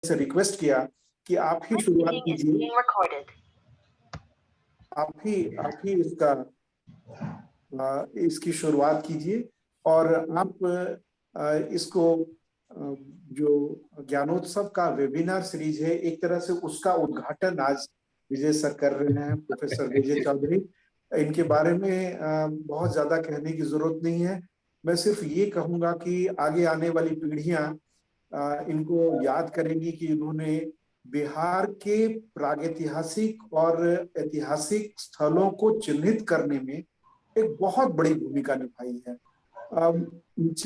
से रिक्वेस्ट किया कि आप ही शुरुआत कीजिए, आप ही इसकी शुरुआत कीजिए और आप इसको जो ज्ञानोत्सव का वेबिनार सीरीज है, एक तरह से उसका उद्घाटन आज विजय सर कर रहे हैं, प्रोफेसर विजय चौधरी। इनके बारे में बहुत ज्यादा कहने की जरूरत नहीं है। मैं सिर्फ ये कहूंगा कि आगे आने वाली पीढ़ियां इनको याद करेंगी कि इन्होंने बिहार के प्रागैतिहासिक और ऐतिहासिक स्थलों को चिन्हित करने में एक बहुत बड़ी भूमिका निभाई है।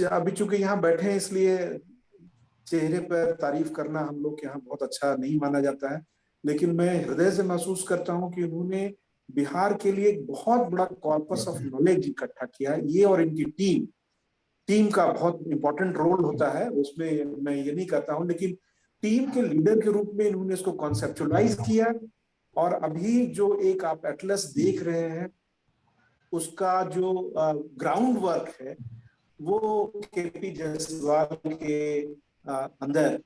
अभी चूंकि यहाँ बैठे हैं इसलिए चेहरे पर तारीफ करना हम लोग के यहाँ बहुत अच्छा नहीं माना जाता है, लेकिन मैं हृदय से महसूस करता हूँ कि उन्होंने बिहार के लिए एक बहुत बड़ा कॉर्पस ऑफ नॉलेज इकट्ठा किया। ये और इनकी टीम का बहुत इंपॉर्टेंट रोल होता है उसमें, मैं ये नहीं कहता हूँ, लेकिन टीम के लीडर के रूप में इन्होंने इसको कॉन्सेप्चुअलाइज किया। और अभी जो एक आप एटलस देख रहे हैं, उसका जो ग्राउंड वर्क है वो केपी जायसवाल के अंदर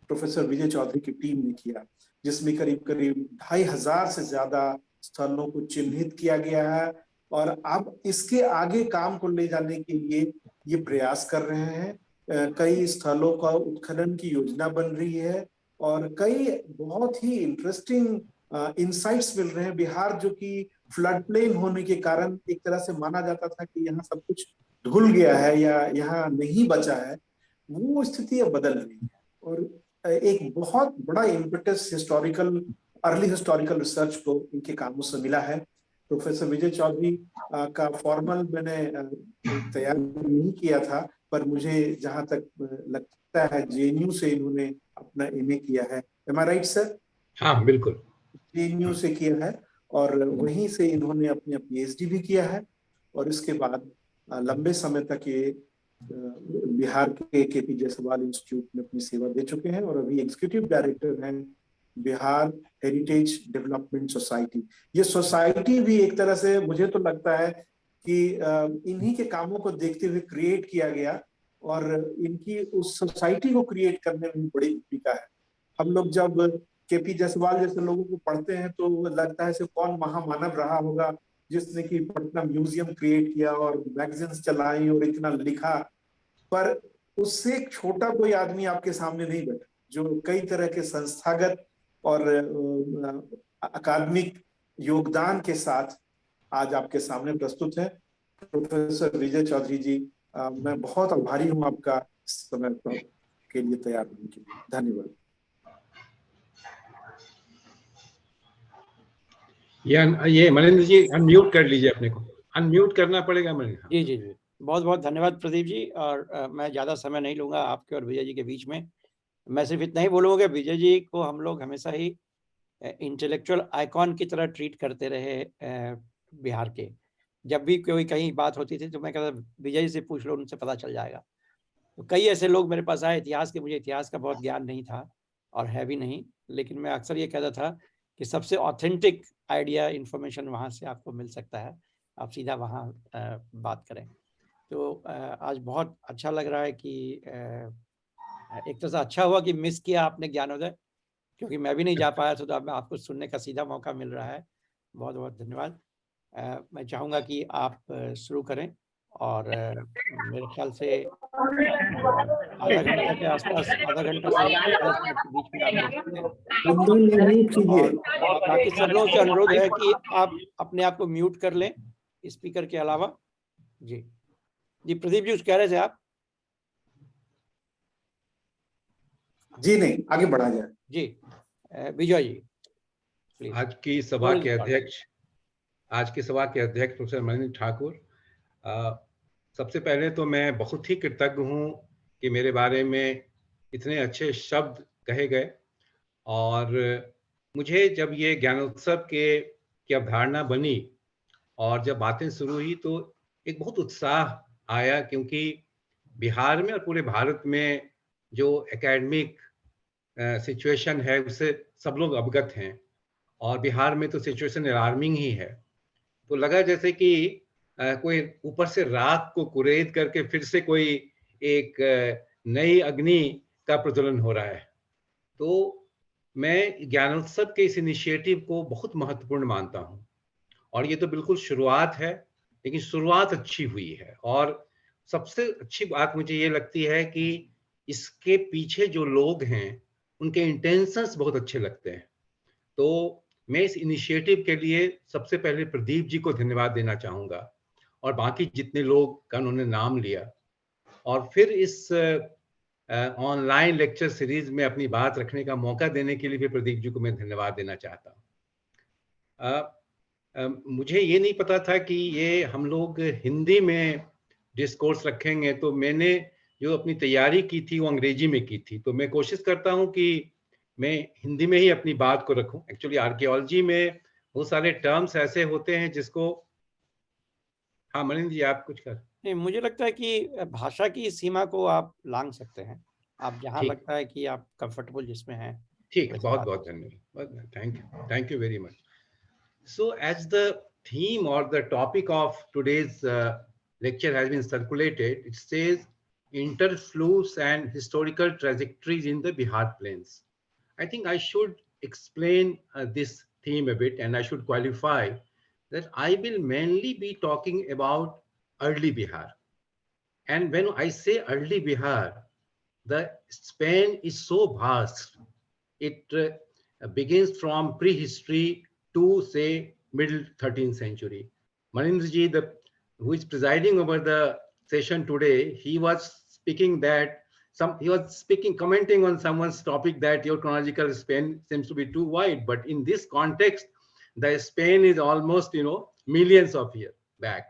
प्रोफेसर विजय चौधरी की टीम ने किया, जिसमें करीब करीब 2500 से ज्यादा स्थलों को चिन्हित किया गया है। और अब इसके आगे काम को ले जाने के लिए ये प्रयास कर रहे हैं। कई स्थलों का उत्खनन की योजना बन रही है और कई बहुत ही इंटरेस्टिंग इंसाइट्स मिल रहे हैं। बिहार जो कि फ्लड प्लेन होने के कारण एक तरह से माना जाता था कि यहाँ सब कुछ धुल गया है या यहाँ नहीं बचा है, वो स्थिति अब बदल रही है। और एक बहुत बड़ा इम्पेटस अर्ली हिस्टोरिकल रिसर्च को इनके कामों से मिला है। प्रोफेसर विजय चौधरी का फॉर्मल मैंने तैयार नहीं किया था, पर मुझे जहां तक लगता है जेएनयू से इन्होंने अपना एमए किया है। एम आई राइट सर? हाँ बिल्कुल, जेएनयू से किया है और वहीं से इन्होंने अपनी पीएचडी भी किया है। और इसके बाद लंबे समय तक ये बिहार के केपी जायसवाल इंस्टीट्यूट में अपनी सेवा दे चुके हैं और अभी एग्जीक्यूटिव डायरेक्टर हैं बिहार हेरिटेज डेवलपमेंट सोसाइटी। ये सोसाइटी भी एक तरह से मुझे तो लगता है कि इन्हीं के कामों को देखते हुए क्रिएट किया गया और इनकी उस सोसाइटी को क्रिएट करने में बड़ी भूमिका है। हम लोग जब केपी जायसवाल जैसे लोगों को पढ़ते हैं तो लगता है कौन महामानव रहा होगा जिसने कि पटना म्यूजियम क्रिएट किया और मैगजीन्स चलाई और इतना लिखा, पर उससे एक छोटा कोई आदमी आपके सामने नहीं बैठा जो कई तरह के संस्थागत और अकादमिक योगदान के साथ आज आपके सामने प्रस्तुत है। प्रोफेसर विजय चौधरी जी, मैं बहुत आभारी हूं आपका समय के लिए तैयार होने के लिए। धन्यवाद। ये मनिंदर जी अनम्यूट कर लीजिए, अपने को अनम्यूट करना पड़ेगा मनिंदर। जी जी जी, बहुत बहुत धन्यवाद प्रदीप जी। और मैं ज़्यादा समय नहीं लूँगा आपके और विजय जी के बीच में। मैं सिर्फ इतना ही बोलूँगा कि विजय जी को हम लोग हमेशा ही इंटेलेक्चुअल आइकॉन की तरह ट्रीट करते रहे। बिहार के जब भी कोई कहीं बात होती थी तो मैं कहता विजय जी से पूछ लो, उनसे पता चल जाएगा। तो कई ऐसे लोग मेरे पास आए इतिहास के, मुझे इतिहास का बहुत ज्ञान नहीं था और है भी नहीं, लेकिन मैं अक्सर ये कहता था कि सबसे ऑथेंटिक आइडिया इंफॉर्मेशन वहाँ से आपको मिल सकता है, आप सीधा वहाँ बात करें। तो आज बहुत अच्छा लग रहा है कि एक तरह से अच्छा हुआ कि मिस किया आपने ज्ञानोदय, क्योंकि मैं भी नहीं जा पाया था, तो अब आपको सुनने का सीधा मौका मिल रहा है। बहुत बहुत धन्यवाद। मैं चाहूँगा कि आप शुरू करें और मेरे ख्याल से आधा घंटे के आसपास, आधा घंटा से 40 मिनट के बीच में आप ले सकते हैं। और बाकी सब लोगों से अनुरोध है कि आप अपने आप को म्यूट कर लें स्पीकर के अलावा। जी जी, प्रदीप जी कुछ कह रहे थे आप? जी नहीं, आगे बढ़ा जाए। जी बिजॉय जी प्लीज। आज की सभा के अध्यक्ष प्रोफेसर मनिंदर ठाकुर, सबसे पहले तो मैं बहुत ही कृतज्ञ हूँ कि मेरे बारे में इतने अच्छे शब्द कहे गए। और मुझे जब ये ज्ञानोत्सव की अवधारणा बनी और जब बातें शुरू हुई तो एक बहुत उत्साह आया, क्योंकि बिहार में और पूरे भारत में जो एकेडमिक सिचुएशन है उससे सब लोग अवगत हैं और बिहार में तो सिचुएशन अलार्मिंग ही है। तो लगा जैसे कि कोई ऊपर से राख को कुरेद करके फिर से कोई एक नई अग्नि का प्रज्वलन हो रहा है। तो मैं ज्ञानोत्सव के इस इनिशिएटिव को बहुत महत्वपूर्ण मानता हूँ, और ये तो बिल्कुल शुरुआत है, लेकिन शुरुआत अच्छी हुई है। और सबसे अच्छी बात मुझे ये लगती है कि इसके पीछे जो लोग हैं उनके इंटेंशंस बहुत अच्छे लगते हैं। तो मैं इस इनिशिएटिव के लिए सबसे पहले प्रदीप जी को धन्यवाद देना चाहूँगा, और बाकी जितने लोग का उन्होंने नाम लिया, और फिर इस ऑनलाइन लेक्चर सीरीज में अपनी बात रखने का मौका देने के लिए भी प्रदीप जी को मैं धन्यवाद देना चाहता हूँ। मुझे ये नहीं पता था कि ये हम लोग हिंदी में डिस्कोर्स रखेंगे, तो मैंने जो अपनी तैयारी की थी वो अंग्रेजी में की थी। तो मैं कोशिश करता हूँ कि मैं हिंदी में ही अपनी बात को रखूं। एक्चुअली आर्कियोलॉजी में बहुत सारे टर्म्स ऐसे होते हैं जिसको, हाँ मनिंदर जी आप कुछ कर। नहीं, मुझे लगता है कि भाषा की सीमा को आप लांघ सकते हैं, आप जहाँ ठीक, लगता है कि आप कंफर्टेबल जिसमें हैं ठीक, वैसे बहुत बात बहुत कर सकते हैं। धन्यवाद, thank you very much. So as the theme or the topic of today's lecture has been circulated, it says interfluves and historical trajectories in the Bihar plains. I think I should explain this theme a bit, and I should qualify that I will mainly be talking about early Bihar. And when I say early Bihar, the span is so vast. It begins from prehistory to, say, middle 13th century. Manindraji, who is presiding over the session today, he was speaking that commenting on someone's topic that your chronological span seems to be too wide. But in this context, the span is almost, millions of years back,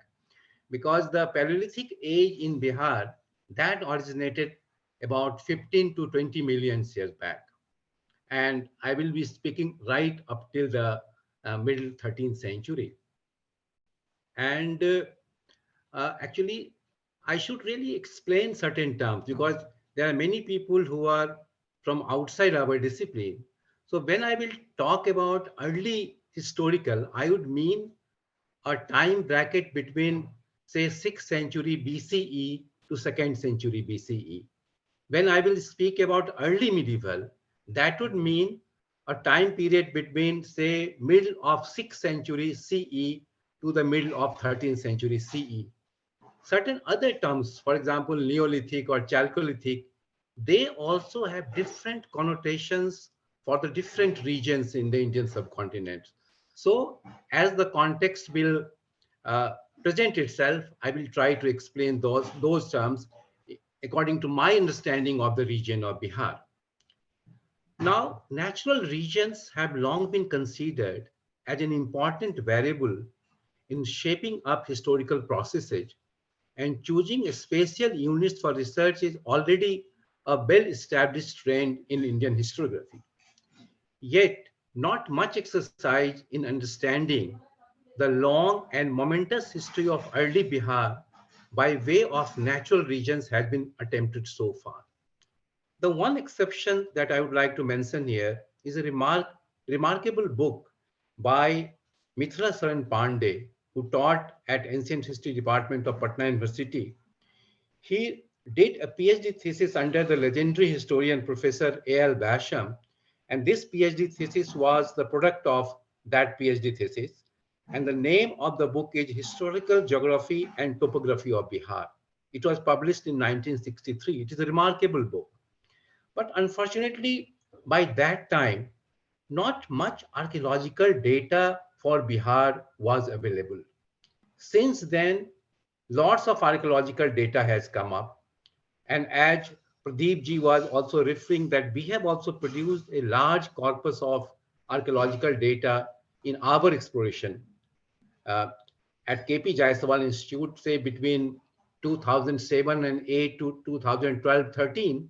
because the Paleolithic age in Bihar that originated about 15 to 20 million years back. And I will be speaking right up till the middle 13th century. And actually, I should really explain certain terms, because there are many people who are from outside our discipline. So when I will talk about early historical, I would mean a time bracket between, say, 6th century BCE to 2nd century BCE. When I will speak about early medieval, that would mean a time period between, say, middle of 6th century CE to the middle of 13th century CE. Certain other terms, for example, Neolithic or Chalcolithic, they also have different connotations for the different regions in the Indian subcontinent. So as the context will uh, present itself, I will try to explain those terms according to my understanding of the region of Bihar. Now, natural regions have long been considered as an important variable in shaping up historical processes, and choosing spatial units for research is already a well-established trend in Indian historiography. Yet, not much exercise in understanding the long and momentous history of early Bihar by way of natural regions has been attempted so far. The one exception that I would like to mention here is a remarkable book by Mithra Saran Pandey, who taught at Ancient History Department of Patna University. He did a PhD thesis under the legendary historian Professor A.L. Basham, and this PhD thesis was the product of that PhD thesis. And the name of the book is Historical Geography and Topography of Bihar. It was published in 1963. It is a remarkable book. But unfortunately, by that time, not much archaeological data for Bihar was available. Since then, lots of archaeological data has come up. And as Pradeep ji was also referring, that we have also produced a large corpus of archaeological data in our exploration. At KP Jayaswal Institute, say between 2007 and 8 to 2012-13,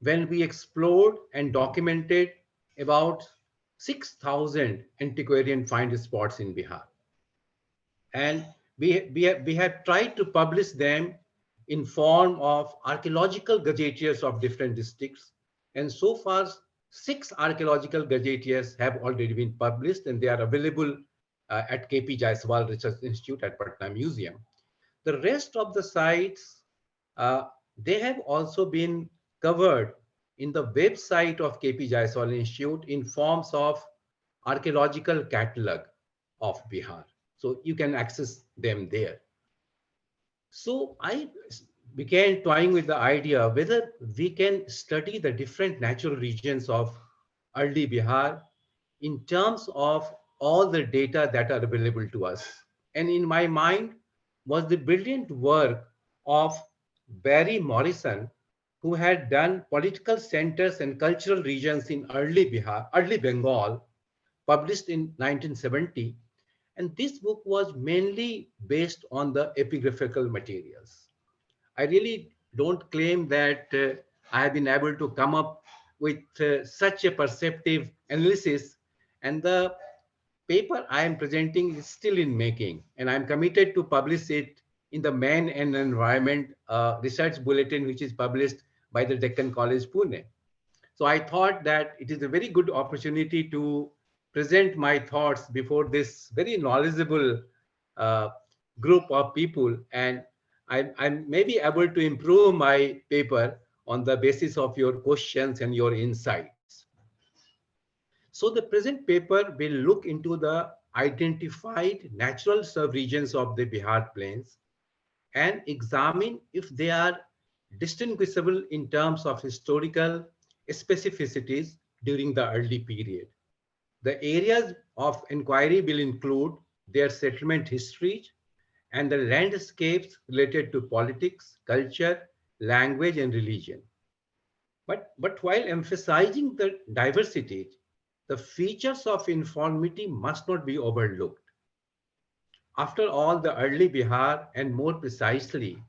when we explored and documented about 6,000 antiquarian find spots in Bihar. And we have tried to publish them in form of archaeological gazetteers of different districts. And so far, 6 archaeological gazetteers have already been published, and they are available at KP Jaiswal Research Institute at Patna Museum. The rest of the sites, they have also been covered in the website of KP Jaiswal Institute in forms of archaeological catalog of Bihar. So you can access them there. So I began toying with the idea whether we can study the different natural regions of early Bihar in terms of all the data that are available to us. And in my mind was the brilliant work of Barry Morrison, who had done political centers and cultural regions in early Bihar, early Bengal, published in 1970. And this book was mainly based on the epigraphical materials. I really don't claim that I have been able to come up with such a perceptive analysis, and the paper I am presenting is still in making, and I'm committed to publish it in the Man and Environment Research Bulletin, which is published by the Deccan College, Pune. So I thought that it is a very good opportunity to present my thoughts before this very knowledgeable uh, group of people, and I may be able to improve my paper on the basis of your questions and your insights. So the present paper will look into the identified natural subregions of the Bihar plains and examine if they are distinguishable in terms of historical specificities during the early period. The areas of inquiry will include their settlement histories and the landscapes related to politics, culture, language, and religion. But while emphasizing the diversity, the features of uniformity must not be overlooked. After all, the early Bihar, and more precisely,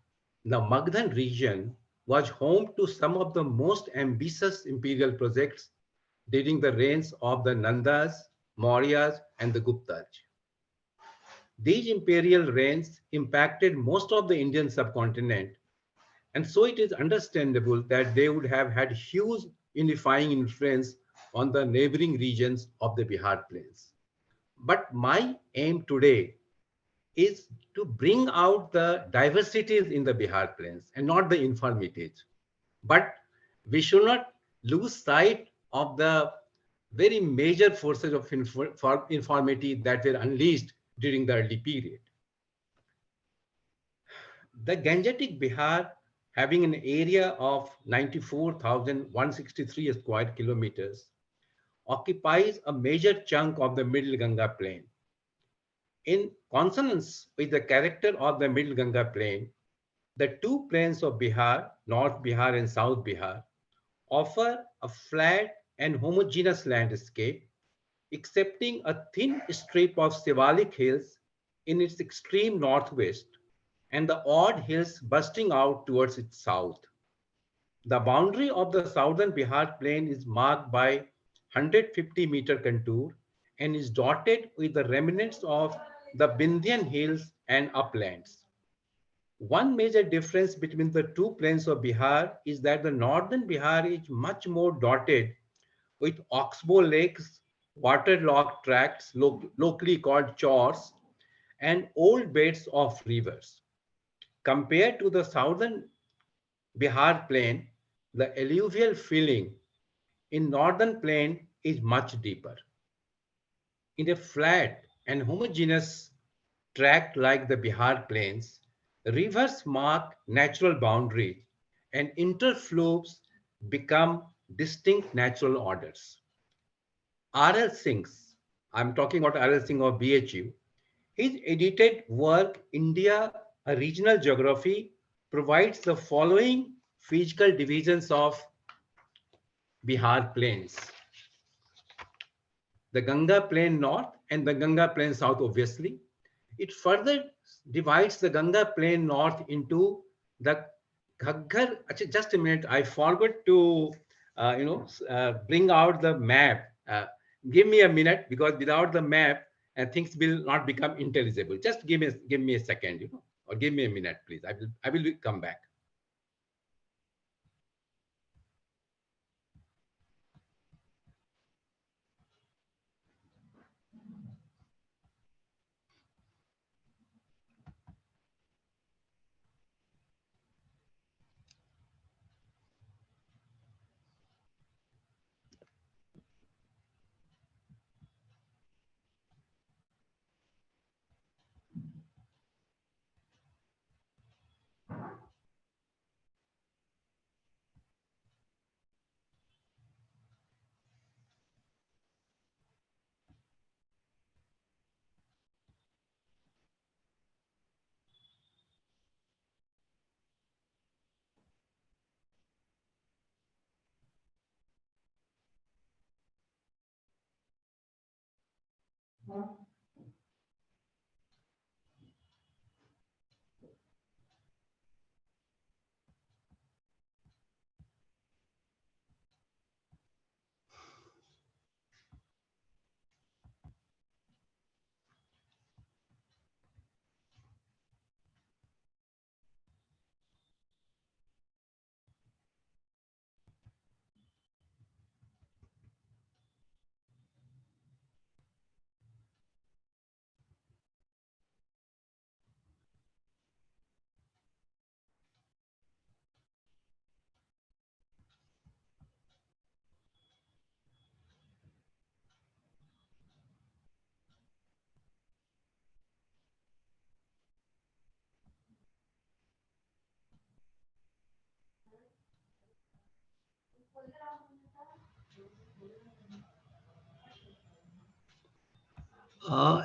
the Magdhan region, was home to some of the most ambitious imperial projects during the reigns of the Nandas, Mauryas, and the Guptas. These imperial reigns impacted most of the Indian subcontinent, and so it is understandable that they would have had huge unifying influence on the neighboring regions of the Bihar plains. But my aim today is to bring out the diversities in the Bihar plains and not the infirmities. But we should not lose sight of the very major forces of informity that were unleashed during the early period. The Gangetic Bihar, having an area of 94,163 square kilometers, occupies a major chunk of the Middle Ganga plain. In consonance with the character of the Middle Ganga plain, the two plains of Bihar, North Bihar and South Bihar, offer a flat and homogeneous landscape, excepting a thin strip of Shivalik hills in its extreme northwest and the odd hills busting out towards its south. The boundary of the southern Bihar plain is marked by 150-meter contour and is dotted with the remnants of the Vindhyan hills and uplands. One major difference between the two plains of Bihar is that the northern Bihar is much more dotted with oxbow lakes, waterlogged tracts locally called chors, and old beds of rivers. Compared to the southern Bihar plain, the alluvial filling in northern plain is much deeper. In a flat and homogeneous tract like the Bihar plains, rivers mark natural boundaries and interfluves become distinct natural orders. R.L. Singh's, I'm talking about R.L. Singh of BHU, his edited work, India, a Regional Geography, provides the following physical divisions of Bihar plains. The Ganga plain north and the Ganga plain south, obviously. It further divides the Ganga plain north into the Ghaggar. Just a minute, I forgot to bring out the map. Give me a minute, because without the map, things will not become intelligible. Just give me a second, or give me a minute, please. I will come back.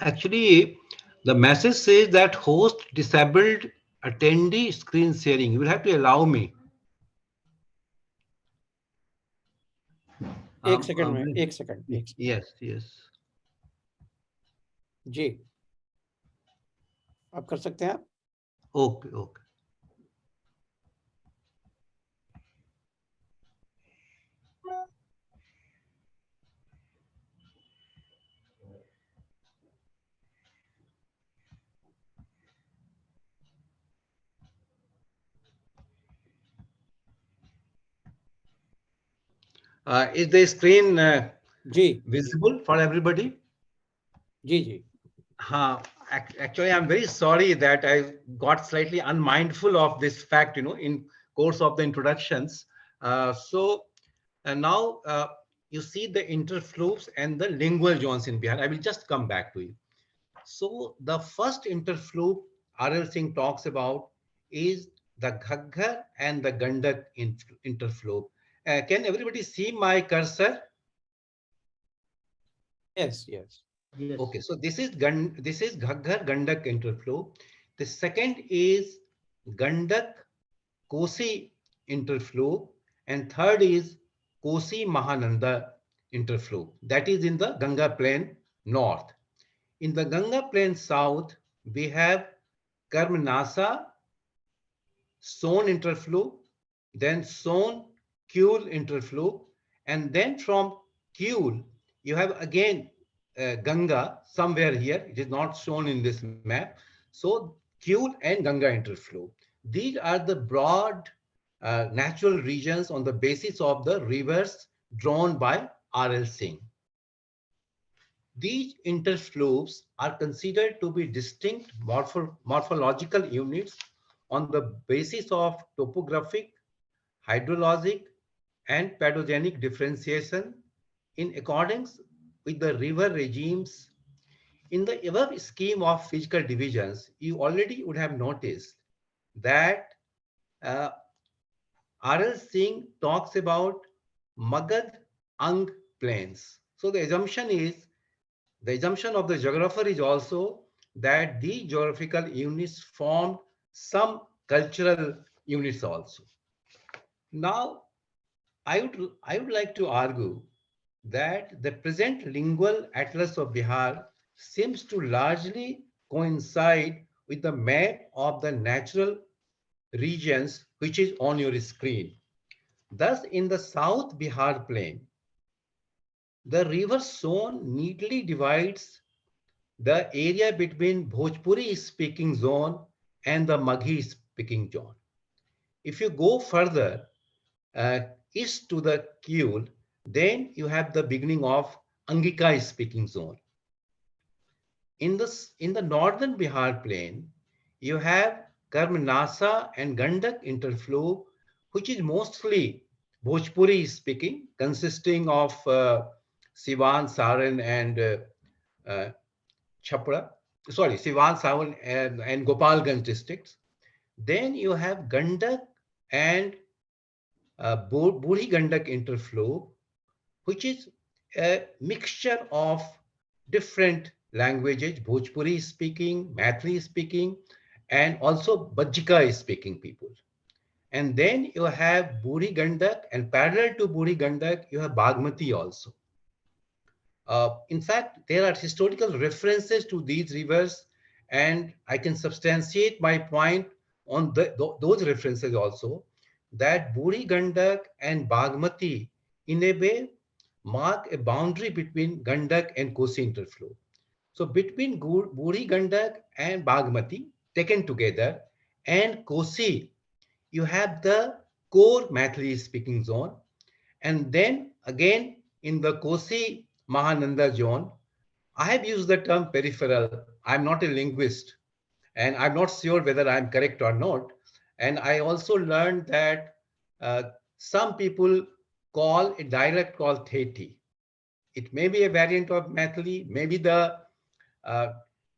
Actually, the message says that host disabled attendee screen sharing. You will have to allow me. एक second में, एक second. Yes, yes. जी, आप कर सकते हैं। Okay, okay. Is the screen ji visible for everybody? Ji ji Actually, I'm very sorry that I got slightly unmindful of this fact, in course of the introductions. Now you see the interfluves and the lingual zones in Bihar. I will just come back to you. So the first interfluve R.L. Singh talks about is the Ghaggar and the Gandak interfluve. Can everybody see my cursor? yes yes Yes. Okay, so this is Ghaggar Gandak interflow. The second is Gandak Kosi interflow, and third is Kosi Mahananda interflow. That is in the Ganga plain north. In the Ganga plain south, we have Karmnasa Son interflow, then Son Kyul interflow, and then from Kyul you have again Ganga somewhere here. It is not shown in this map. So Kyul and Ganga interflow. These are the broad natural regions on the basis of the rivers drawn by R.L. Singh. These interflows are considered to be distinct morphological units on the basis of topographic, hydrologic, and pedogenic differentiation in accordance with the river regimes. In the above scheme of physical divisions, you already would have noticed that uh, R.L. Singh talks about Magad Ang plains. So the assumption of the geographer is also that the geographical units form some cultural units also. Now, I would like to argue that the present lingual atlas of Bihar seems to largely coincide with the map of the natural regions which is on your screen. Thus, in the South Bihar plain, the river Son neatly divides the area between Bhojpuri speaking zone and the Maghi speaking zone. If you go further east to the Kyul, then you have the beginning of Angika speaking zone. In the northern Bihar plain, you have Karmnasa and Gandak interflow, which is mostly Bhojpuri speaking, consisting of Siwan, Saran, and Chhapra. Sorry, Siwan, Sawan, and Gopalganj districts. Then you have Gandak and Buri Gandak interflow, which is a mixture of different languages, Bhojpuri speaking, Maithili speaking, and also Bajjika speaking people. And then you have Buri Gandak, and parallel to Buri Gandak, you have Bagmati also. In fact, there are historical references to these rivers, and I can substantiate my point on those references also, that Buri Gandak and Bagmati, in a way, mark a boundary between Gandak and Kosi interflow. So between Buri Gandak and Bagmati, taken together, and Kosi, you have the core Maithili speaking zone. And then again, in the Kosi Mahananda zone, I have used the term peripheral. I'm not a linguist, and I'm not sure whether I'm correct or not. And I also learned that uh, some people call a dialect called Thethi. It may be a variant of Maithili, maybe the uh,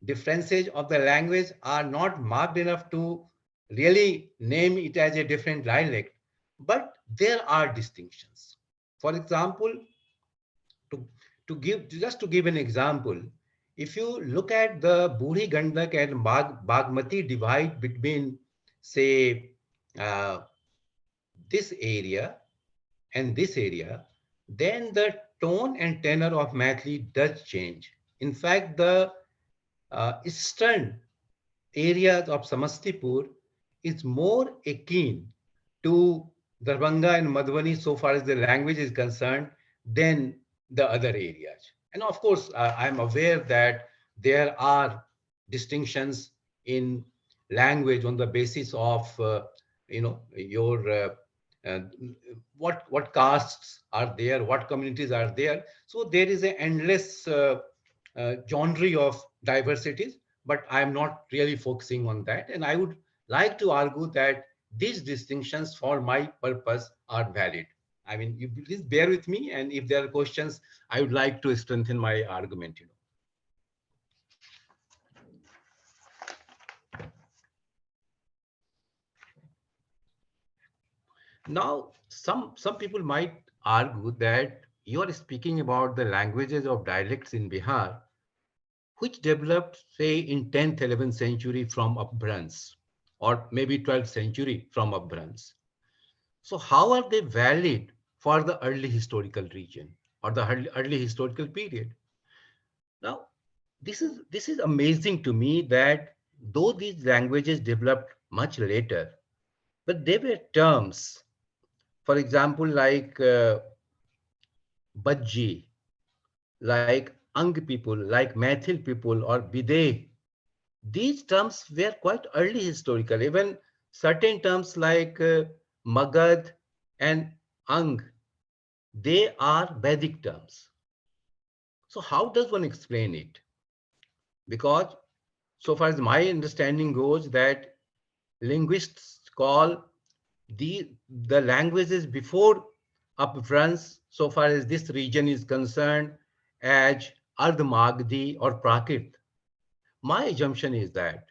differences of the language are not marked enough to really name it as a different dialect, but there are distinctions. For example, to, to give an example, if you look at the Buri Gandak and Bagmati divide between, say, uh, this area and this area, then the tone and tenor of Maithili does change. In fact, the eastern areas of Samastipur is more akin to Darbhanga and Madhubani so far as the language is concerned than the other areas. And of course, I'm aware that there are distinctions in language on the basis of your uh, what castes are there, what communities are there. So there is an endless genre of diversities, but I'm not really focusing on that. And I would like to argue that these distinctions for my purpose are valid. I mean, you please bear with me, and if there are questions, I would like to strengthen my argument. Now, some people might argue that you are speaking about the languages of dialects in Bihar, which developed, say, in 10th, 11th century from Upbrans, or maybe 12th century from Upbrans. So how are they valid for the early historical region or the early historical period? Now, this is amazing to me that though these languages developed much later, but they were terms, for example, like Bajji, like Ang people, like Maithil people, or Bideh. These terms were quite early historical. Even certain terms like Magad and Ang, they are Vedic terms. So how does one explain it? Because so far as my understanding goes, that linguists call the languages before Upfrons, so far as this region is concerned, as Ardh-Maghdi or Prakrit. My assumption is that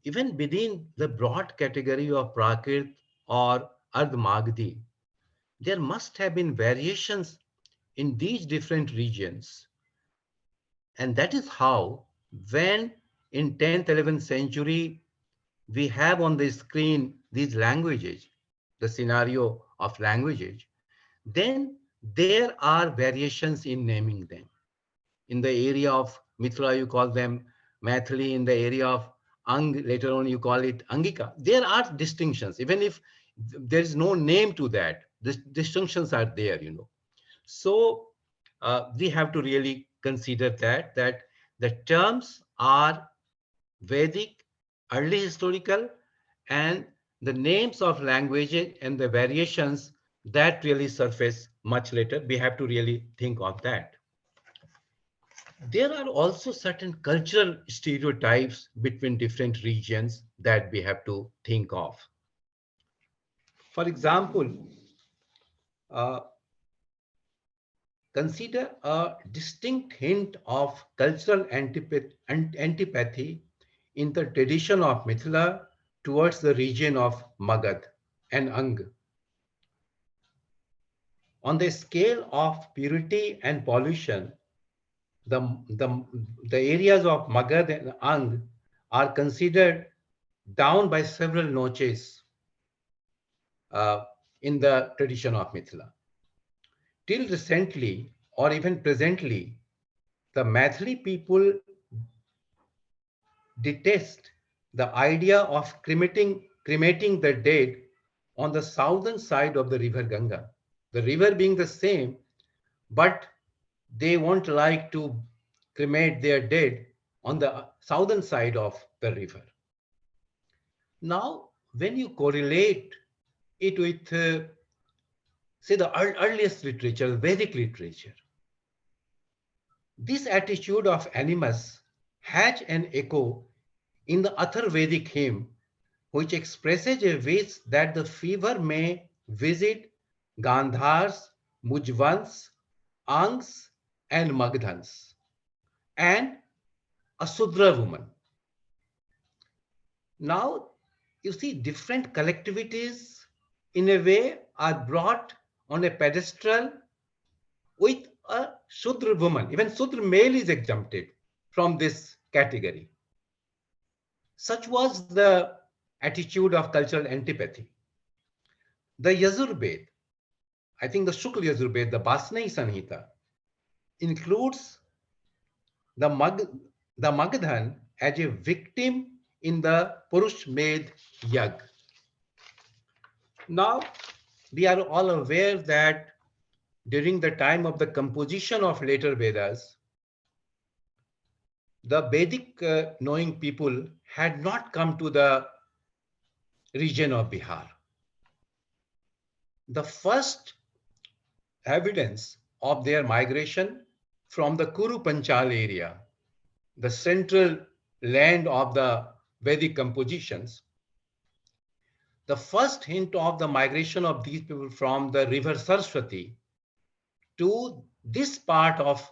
even within the broad category of Prakrit or Ardh-Maghdi, there must have been variations in these different regions. And that is how, when in 10th, 11th century, we have on the screen these languages, the scenario of languages, then there are variations in naming them. In the area of Mithila, you call them Maithili. In the area of Ang, later on you call it Angika. There are distinctions, even if there is no name to that. The distinctions are there. So we have to really consider that the terms are Vedic, early historical, and the names of languages and the variations that really surface much later. We have to really think of that. There are also certain cultural stereotypes between different regions that we have to think of. For example, uh, consider a distinct hint of cultural antipathy in the tradition of Mithila towards the region of Magad and Ang. On the scale of purity and pollution, the, the, the areas of Magad and Ang are considered down by several notches in the tradition of Mithila. Till recently, or even presently, the Mathili people detest the idea of cremating the dead on the southern side of the river Ganga. The river being the same, but they won't like to cremate their dead on the southern side of the river. Now, when you correlate it with, say, the earliest literature, Vedic literature, this attitude of animus has an echo in the Atharvedic hymn, which expresses a wish that the fever may visit Gandhars, Mujvans, Angs, and Magdhans, and a Sudra woman. Now, you see, different collectivities, in a way, are brought on a pedestal with a Shudra woman. Even Shudra male is exempted from this category. Such was the attitude of cultural antipathy. The Yajurved, I think the Shukla Yajurved, the Basnai Sanhita, includes the, the Magadhan as a victim in the Purush Med Yag. Now, we are all aware that during the time of the composition of later Vedas, the Vedic knowing people had not come to the region of Bihar. The first evidence of their migration from the Kuru Panchal area, the central land of the Vedic compositions, the first hint of the migration of these people from the river Saraswati to this part of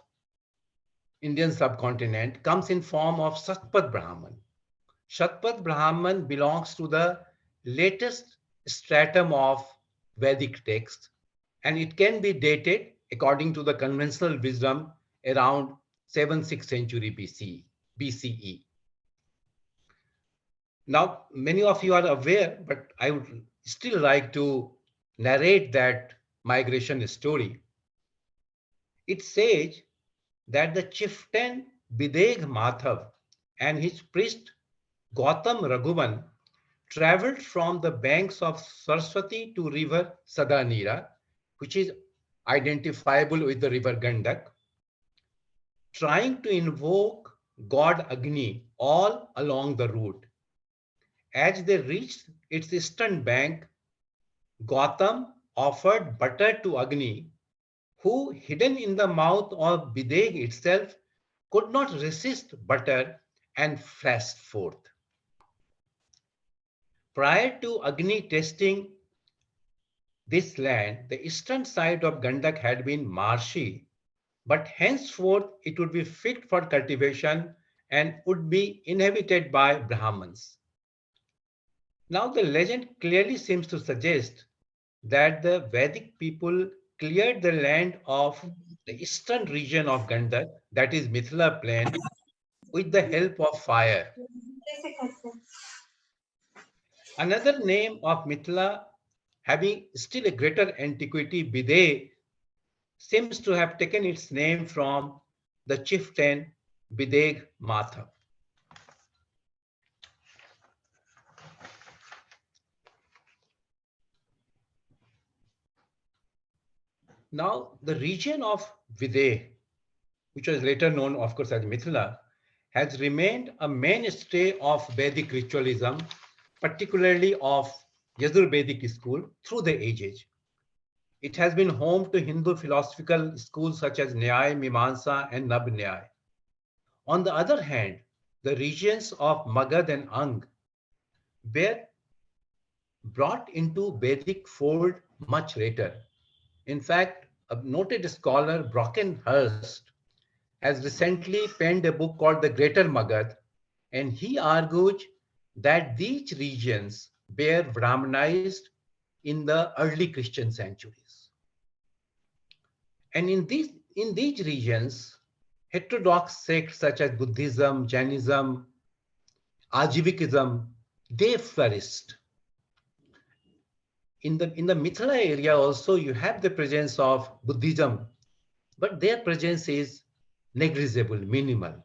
Indian subcontinent comes in form of Shatpat Brahman. Shatpat Brahman belongs to the latest stratum of Vedic text, and it can be dated according to the conventional wisdom around 7th-6th century BCE. Now, many of you are aware, but I would still like to narrate that migration story. It says that the chieftain Bideg Madhav and his priest Gautam Raghuvan traveled from the banks of Saraswati to river Sadanira, which is identifiable with the river Gandak, trying to invoke god Agni all along the route. As they reached its eastern bank, Gautam offered butter to Agni, who, hidden in the mouth of Bideg itself, could not resist butter and flashed forth. Prior to Agni testing this land, the eastern side of Gandak had been marshy, but henceforth it would be fit for cultivation and would be inhabited by Brahmins. Now the legend clearly seems to suggest that the Vedic people cleared the land of the eastern region of Gandak, that is Mithila plain, with the help of fire. Another name of Mithila, having still a greater antiquity, Bideh, seems to have taken its name from the chieftain Bideg Matha. Now, the region of Videh, which was later known, of course, as Mithila, has remained a mainstay of Vedic ritualism, particularly of Yajurvedic school, through the ages. It has been home to Hindu philosophical schools such as Nyaya, Mimamsa, and Nab Nyaya. On the other hand, the regions of Magad and Ang were brought into Vedic fold much later. In fact, a noted scholar, Brockenhurst, has recently penned a book called The Greater Magad, and he argues that these regions were Brahmanized in the early Christian centuries. And in these regions, heterodox sects such as Buddhism, Jainism, Ajivikism, they flourished. In the Mithila area also, you have the presence of Buddhism but their presence is negligible, minimal.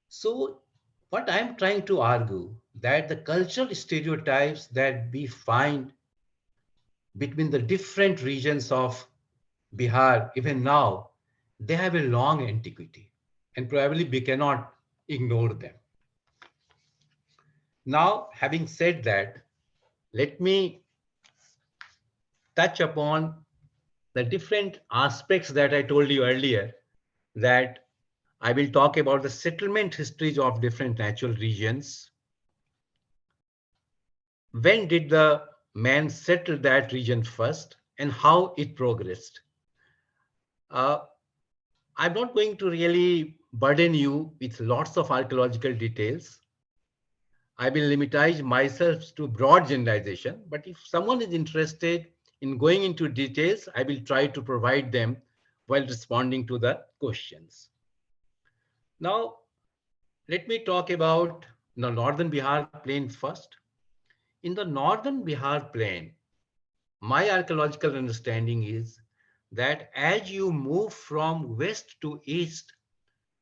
So what I'm trying to argue that the cultural stereotypes that we find between the different regions of Bihar, even now, they have a long antiquity and probably we cannot ignore them. Now, having said that, let me touch upon the different aspects that I told you earlier, that I will talk about the settlement histories of different natural regions. When did the man settle that region first and how it progressed? Uh, I'm not going to really burden you with lots of archaeological details. I will limitize myself to broad generalization, but if someone is interested in going into details, I will try to provide them while responding to the questions. Now, let me talk about the northern Bihar plain first. In the northern Bihar plain, my archaeological understanding is that as you move from west to east,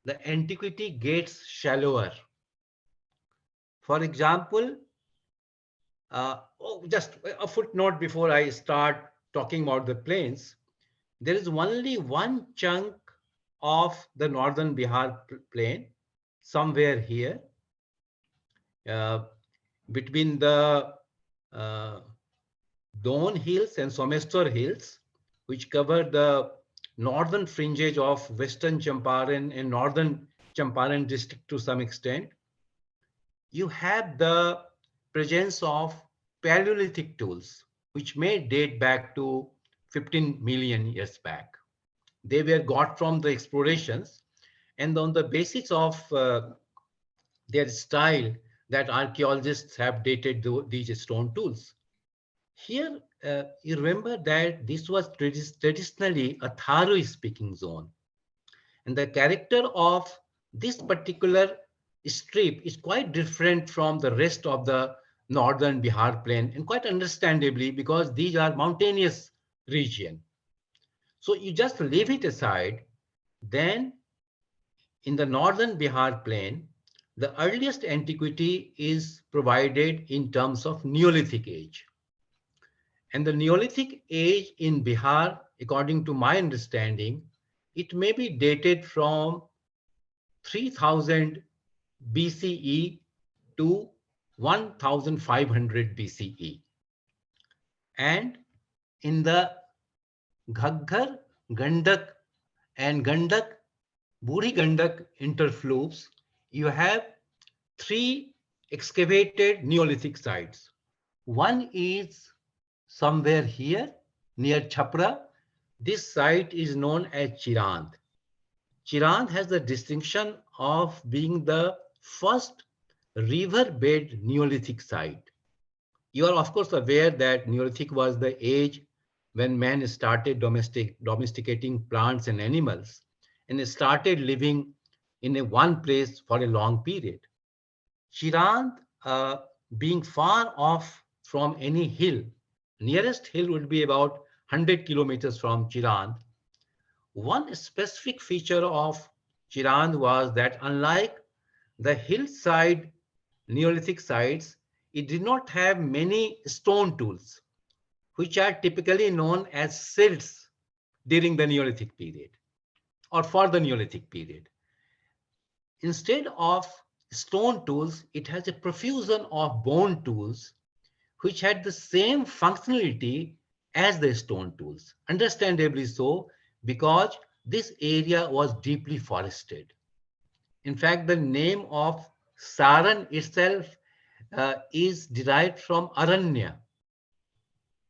the antiquity gets shallower. For example, just a footnote before I start talking about the plains, there is only one chunk of the northern Bihar plain, somewhere here, uh, between the uh, Don Hills and Somestor Hills, which cover the northern fringes of Western Champaran and Northern Champaran district to some extent. You have the presence of Paleolithic tools, which may date back to 15 million years back. They were got from the explorations, and on the basis of their style, that archaeologists have dated these stone tools. Here, you remember that this was traditionally a Tharoi speaking zone. And the character of this particular strip is quite different from the rest of the northern Bihar plain, and quite understandably because these are mountainous region. So you just leave it aside, then in the northern Bihar plain, the earliest antiquity is provided in terms of Neolithic age. And the Neolithic age in Bihar, according to my understanding, it may be dated from 3000 BCE to 1500 BCE. And in the Ghaggar, Gandak, and Gandak, Buri Gandak interfluves, you have three excavated Neolithic sites. One is somewhere here near Chhapra. This site is known as Chirand. Chirand has the distinction of being the first riverbed Neolithic site. You are of course aware that Neolithic was the age when man started domesticating plants and animals and started living in one place for a long period. Chirand, being far off from any hill, nearest hill would be about 100 kilometers from Chirand. One specific feature of Chirand was that unlike the hillside Neolithic sites, it did not have many stone tools, which are typically known as silts during the Neolithic period or for the Neolithic period. Instead of stone tools, it has a profusion of bone tools, which had the same functionality as the stone tools. Understandably so, because this area was deeply forested. In fact, the name of Saran itself is derived from Aranya.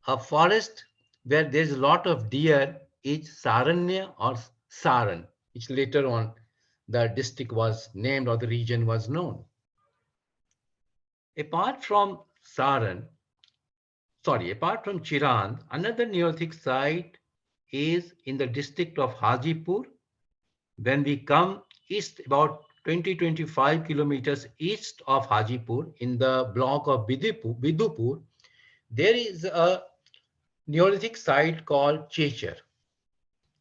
A forest where there's a lot of deer is Saranya or Saran, which later on the district was named or the region was known. Apart from apart from Chirand, another Neolithic site is in the district of Hajipur. When we come east about 20-25 kilometers east of Hajipur in the block of Bidupur, there is a Neolithic site called Chechar.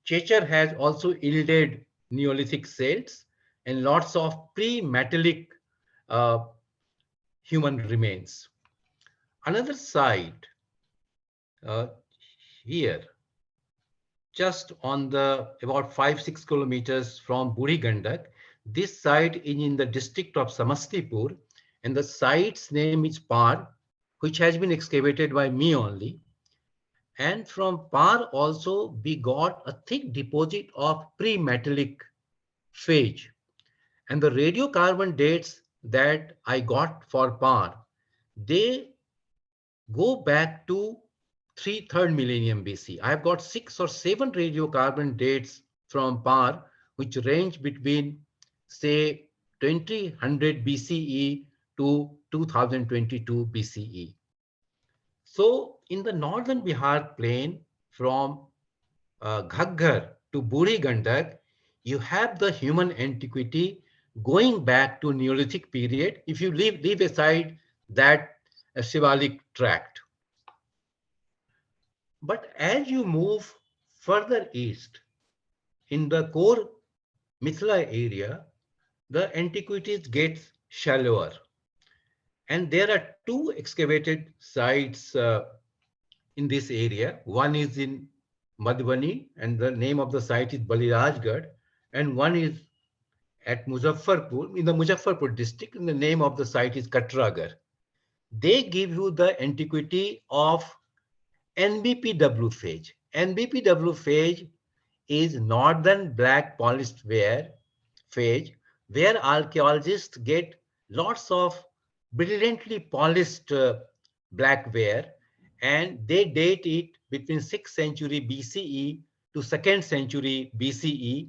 Chechar has also yielded Neolithic cells and lots of pre-metallic uh, human remains. Another site uh, here, just on the about 5-6 kilometers from Buri Gandak, this site is in the district of Samastipur, and the site's name is Par, which has been excavated by me only. And from Par also we got a thick deposit of pre-metallic phage. And the radiocarbon dates that I got for Par, they go back to 3rd millennium BC. I've got 6 or 7 radiocarbon dates from Par, which range between, say, 2000 BCE to 2022 BCE. So in the northern Bihar plain, from Ghaggar to Buri Gandak, you have the human antiquity going back to Neolithic period if you leave aside that Shivalik tract. But as you move further east, in the core Mithila area, the antiquities gets shallower. And there are two excavated sites in this area. One is in Madhubani, and the name of the site is Balirajgarh, and one is at Muzaffarpur, in the Muzaffarpur district, and the name of the site is Katragarh. They give you the antiquity of NBPW phage. NBPW phage is Northern Black Polished Ware phage, where archaeologists get lots of brilliantly polished black ware, and they date it between 6th century BCE to 2nd century BCE,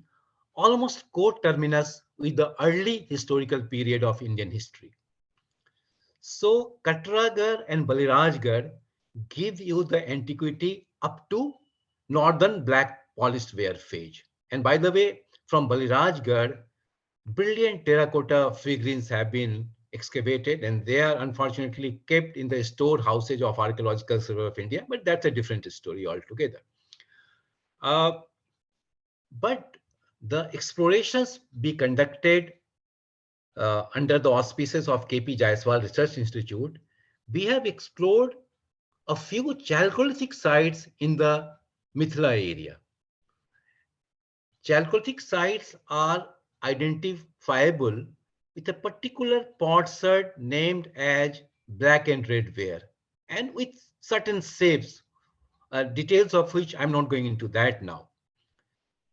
almost coterminous with the early historical period of Indian history. So Katragarh and Balirajgarh give you the antiquity up to northern black polished ware phage. And by the way, from Balirajgarh, brilliant terracotta figurines have been excavated, and they are unfortunately kept in the storehouses of Archaeological Survey of India, but that's a different story altogether. But the explorations be conducted under the auspices of KP Jaiswal Research Institute. We have explored a few Chalcolithic sites in the Mithila area. Chalcolithic sites are identifiable with a particular potsherd named as black and red ware, and with certain shapes, details of which I'm not going into that now.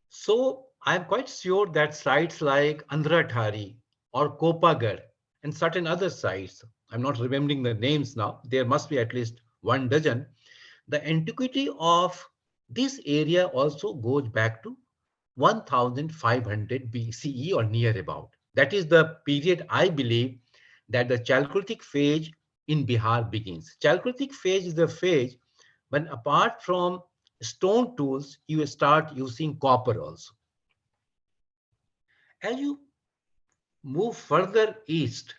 So I'm quite sure that sites like Andrathari or Kopagar and certain other sites, I'm not remembering the names now, there must be at least 1 dozen. The antiquity of this area also goes back to 1500 BCE or near about. That is the period I believe that the Chalcolithic phase in Bihar begins. Chalcolithic phase is the phase when, apart from stone tools, you start using copper also. As you move further east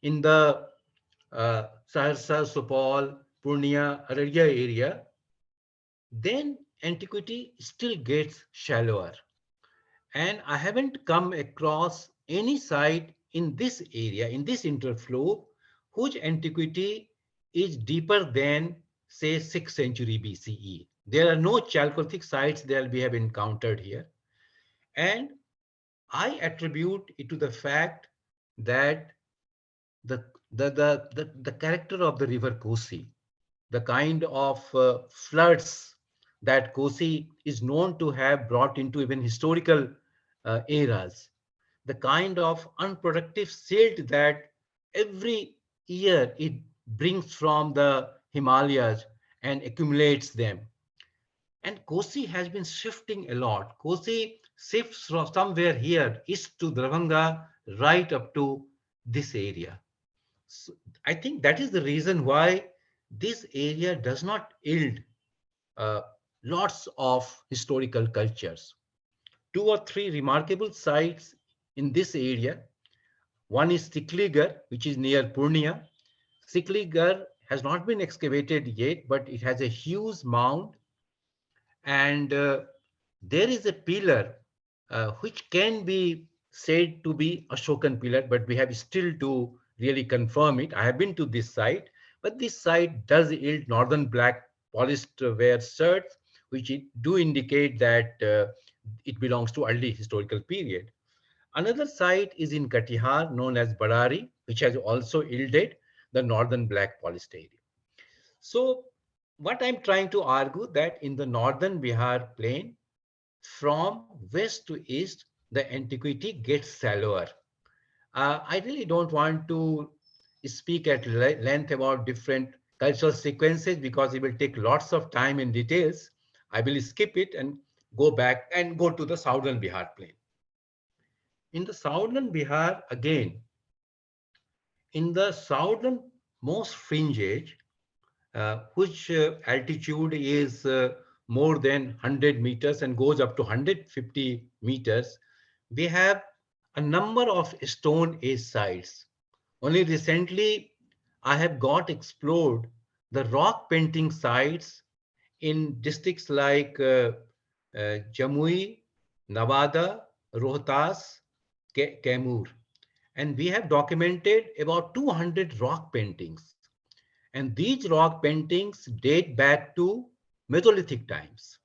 in the Saharsa, Supal, Purnia, Araria area, then antiquity still gets shallower. And I haven't come across any site in this area, in this interflow, whose antiquity is deeper than, say, 6th century BCE. There are no Chalcolithic sites that we have encountered here. And I attribute it to the fact that the character of the river Kosi, the kind of floods that Kosi is known to have brought into even historical eras, the kind of unproductive silt that every year it brings from the Himalayas and accumulates them. And Kosi has been shifting a lot. Kosi shifts from somewhere here east to Darbhanga right up to this area. So I think that is the reason why this area does not yield uh, lots of historical cultures. 2 or 3 remarkable sites in this area. One is Sikligarh, which is near Purnia. Sikligarh has not been excavated yet, but it has a huge mound, and there is a pillar which can be said to be Ashokan pillar, but we have still to really confirm it. I have been to this site, but this site does yield northern black polished wear shirts, which do indicate that it belongs to early historical period. Another site is in Katihar known as Barari, which has also yielded the northern black polished area. So what I'm trying to argue that in the northern Bihar plain, from west to east, the antiquity gets shallower. I really don't want to speak at length about different cultural sequences because it will take lots of time and details. I will skip it and go back and go to the southern Bihar plain. In the southern Bihar, again, in the southern most fringe edge, which altitude is more than 100 meters and goes up to 150 meters, we have a number of stone age sites. Only recently, I have got explored the rock painting sites in districts like Jamui, Nawada, Rohtas, Kaimur. And we have documented about 200 rock paintings. And these rock paintings date back to Mesolithic times.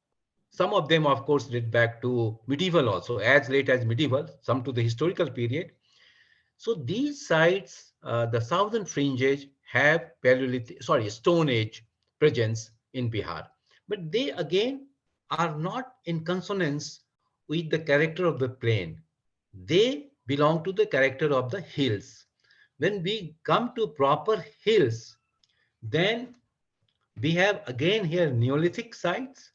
Some of them, of course, date back to medieval also, as late as medieval, some to the historical period. So these sites, the southern fringes, have Stone Age presence in Bihar. But they again are not in consonance with the character of the plain. They belong to the character of the hills. When we come to proper hills, then we have again here Neolithic sites.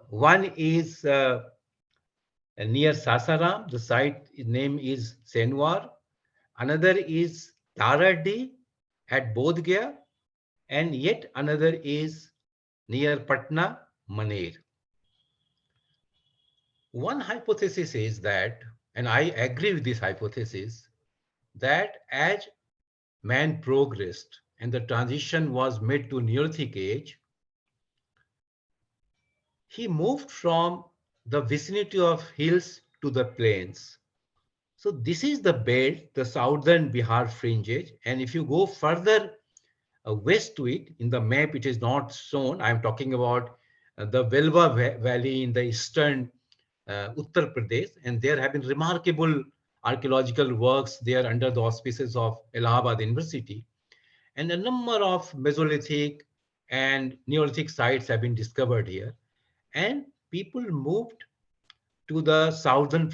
One is near Sasaram. The site name is Senwar. Another is Taradi at Bodh Gaya. And yet another is near Patna, Maner. One hypothesis is that, and I agree with this hypothesis, that as man progressed and the transition was made to Neolithic age, he moved from the vicinity of hills to the plains. So this is the belt, the southern Bihar fringes. And if you go further west to it, in the map it is not shown. I'm talking about the Velva Valley in the eastern Uttar Pradesh. And there have been remarkable archaeological works there under the auspices of Allahabad University. And a number of Mesolithic and Neolithic sites have been discovered here. And people moved to the southern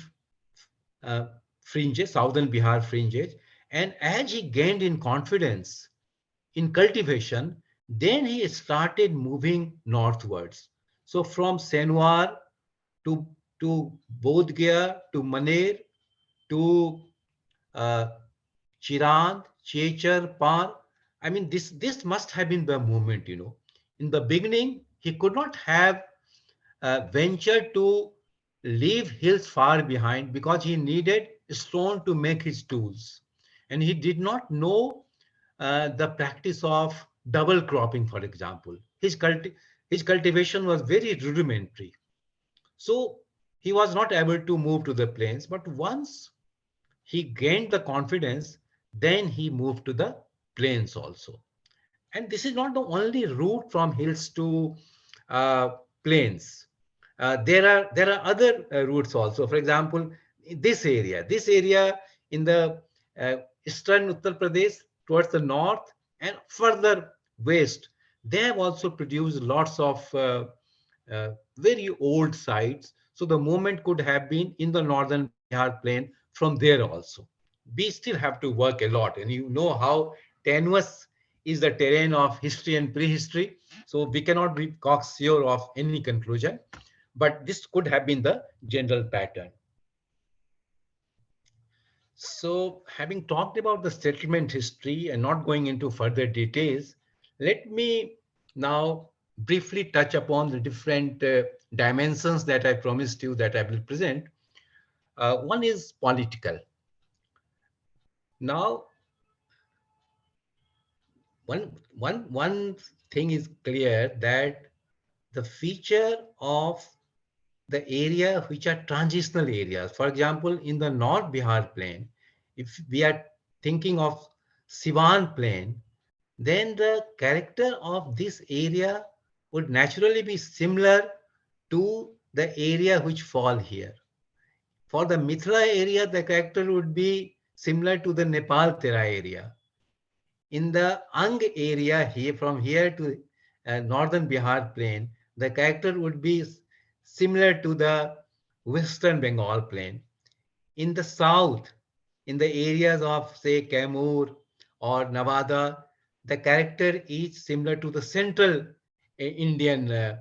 uh, fringes, southern Bihar fringes. And as he gained in confidence in cultivation, then he started moving northwards. So from Senwar to, to Bodh Gaya, to Maner, to uh, Chirand, Chechar, Par. I mean, this must have been the movement, you know. In the beginning, he could not have ventured to leave hills far behind because he needed stone to make his tools. And he did not know the practice of double cropping, for example. His cultivation was very rudimentary. So he was not able to move to the plains. But once he gained the confidence, then he moved to the plains also. And this is not the only route from hills to uh, plains. There are other routes also. For example, this area in the eastern Uttar Pradesh towards the north and further west, they have also produced lots of very old sites. So the movement could have been in the northern Bihar plain from there also. We still have to work a lot, and you know how tenuous is the terrain of history and prehistory. So we cannot be cocksure of any conclusion, but this could have been the general pattern. So having talked about the settlement history and not going into further details, let me now briefly touch upon the different dimensions that I promised you that I will present. One is political. Now, one thing is clear, that the feature of the area which are transitional areas. For example, in the North Bihar plain, if we are thinking of Siwan plain, then the character of this area would naturally be similar to the area which fall here. For the Mithila area, the character would be similar to the Nepal Tera area. In the Ang area here, from here to northern Bihar plain, the character would be similar to the western Bengal plain. In the south, in the areas of say Kaimur or Nevada, the character is similar to the central Indian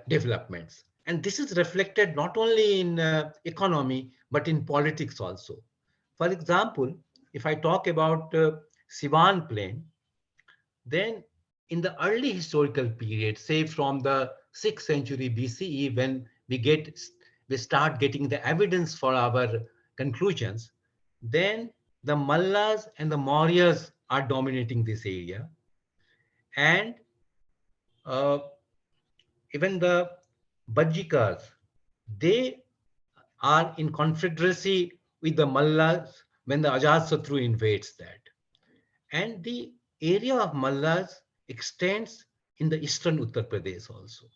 developments. And this is reflected not only in economy, but in politics also. For example, if I talk about Siwan plain, then in the early historical period, say from the 6th century BCE, when we start getting the evidence for our conclusions, then the Mallas and the Mauryas are dominating this area. And uh, even the Bajikas, they are in confederacy with the Mallas when the Ajatasattu invades that. And the area of Mallas extends in the eastern Uttar Pradesh also.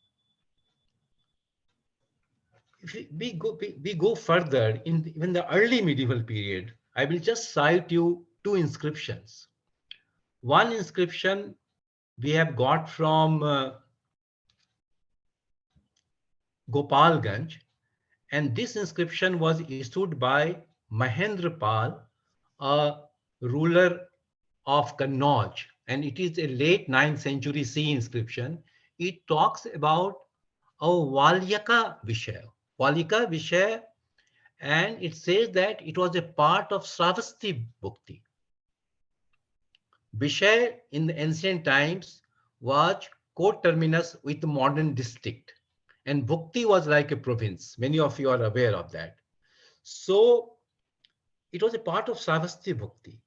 If we go further, in even the early medieval period, I will just cite you two inscriptions. One inscription we have got from Gopalganj, and this inscription was issued by Mahendra Pal, a ruler of Kannauj, and it is a late 9th century C inscription. It talks about a Valyaka Vishaya. Valyaka Vishaya, and it says that it was a part of Sravasti Bhukti. Bishai in the ancient times was co-terminus with the modern district, and Bhukti was like a province. Many of you are aware of that. So it was a part of Sravasti Bhukti.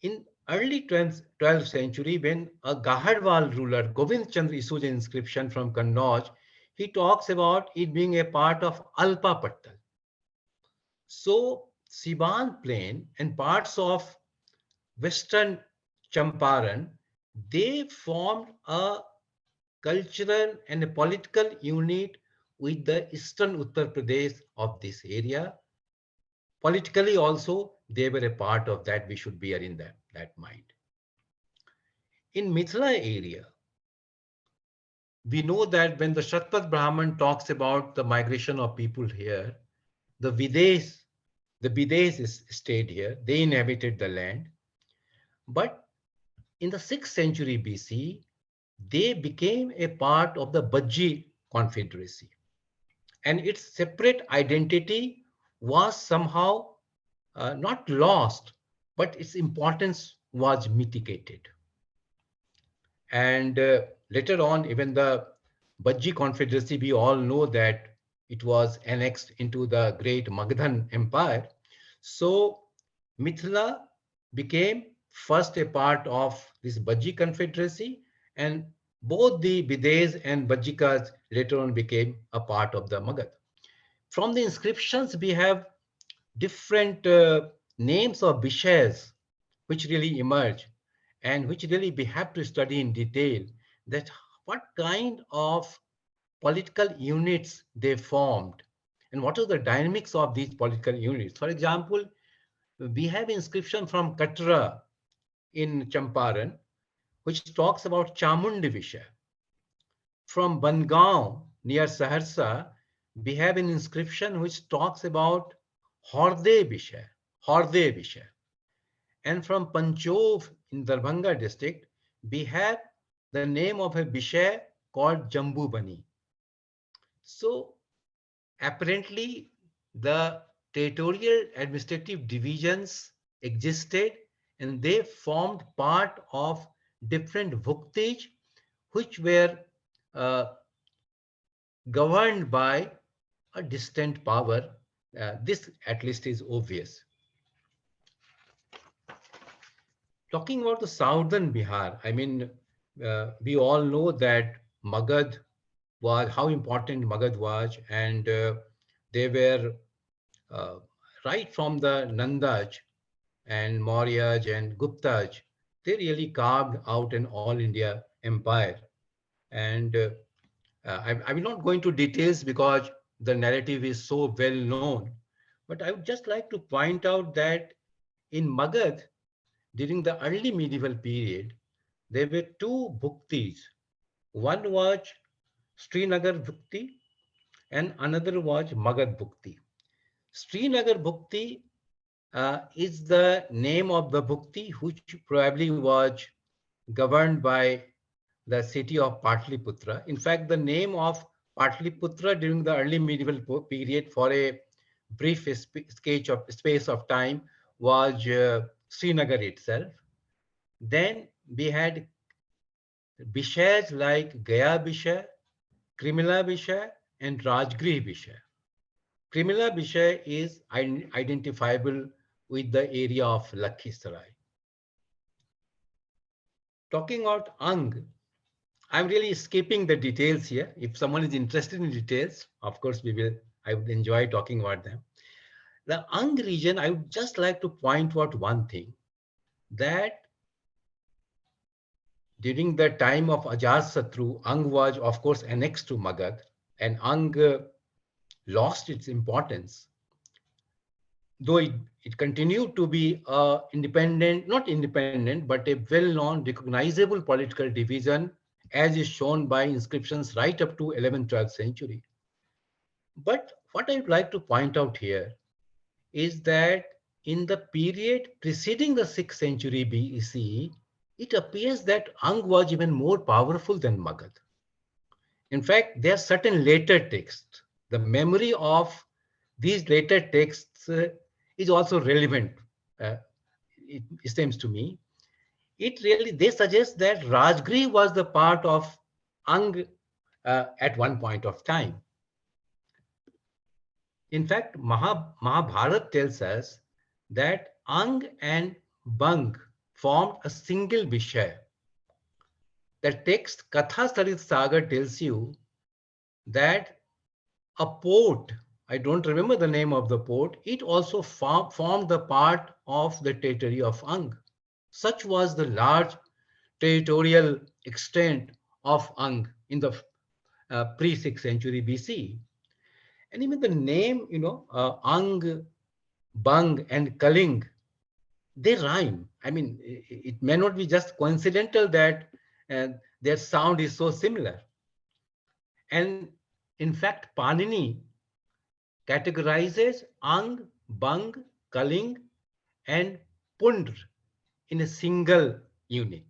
In early 12th century, when a Gahadwal ruler, Govind Chandra, issued an inscription from Kannauj, he talks about it being a part of Alpa Pattal. So Siwan plain and parts of western Champaran, they formed a cultural and a political unit with the eastern Uttar Pradesh of this area. Politically also, they were a part of that. We should bear in that mind. In Mithila area, we know that when the Shatpat Brahman talks about the migration of people here, the Vides stayed here. They inhabited the land. But in the 6th century BC, they became a part of the Bajji Confederacy. And its separate identity was somehow not lost, but its importance was mitigated. And later on, even the Bajji Confederacy, we all know that it was annexed into the great Magadhan Empire. So Mithila became first a part of this Bajji Confederacy, and both the Bides and Bajjikas later on became a part of the Magad. From the inscriptions, we have different names of Bishas which really emerge and which really we have to study in detail, that what kind of political units they formed and what are the dynamics of these political units. For example, we have inscription from Katra in Champaran, which talks about Chamundi Visha. From Bangaon near Saharsa, we have an inscription which talks about Horde Visha. Horde Visha. And from Panchov in Darbhanga district, we have the name of a Vishay called Jambu Bani. So apparently the territorial administrative divisions existed and they formed part of different bhuktis which were governed by a distant power. This at least is obvious. Talking about the southern Bihar, I mean, we all know that Magad was, how important Magad was, and they were uh, right from the Nandaj and Mauryaj and Guptaj. They really carved out an all-India empire. And I will not go into details because the narrative is so well known, but I would just like to point out that in Magad, during the early medieval period, there were two bhuktis. One was Srinagar Bhukti and another was Magad Bhukti. Srinagar Bhukti is the name of the Bhukti, which probably was governed by the city of Patliputra. In fact, the name of Patliputra during the early medieval period for a brief space of time was Srinagar itself. Then we had Bishas like Gaya Bisha, Krimila Bisha, and Rajgrih Bisha. Krimila Bisha is identifiable with the area of Lakhisarai. Talking about Ang, I'm really skipping the details here. If someone is interested in details, of course, I would enjoy talking about them. The Ang region, I would just like to point out one thing, that during the time of Ajatasattu, Ang was, of course, annexed to Magad, and Ang lost its importance, though it continued to be independent, not independent, but a well-known, recognizable political division, as is shown by inscriptions right up to 11th, 12th century. But what I would like to point out here is that in the period preceding the 6th century BC, it appears that Ang was even more powerful than Magad. In fact, there are certain later texts. The memory of these later texts is also relevant, uh, it seems to me. They suggest that Rajgri was the part of Ang at one point of time. In fact, Mahabharata tells us that Ang and Bang formed a single Vishay. The text Katha Sarit Sagar tells you that a port, I don't remember the name of the port, it also formed the part of the territory of Ang. Such was the large territorial extent of Ang in the pre-6th century BC. And even the name, Ang, Bang, and Kaling, they rhyme. I mean, it may not be just coincidental that their sound is so similar. And in fact, Panini categorizes Ang, Bang, Kaling, and Pundr in a single unit.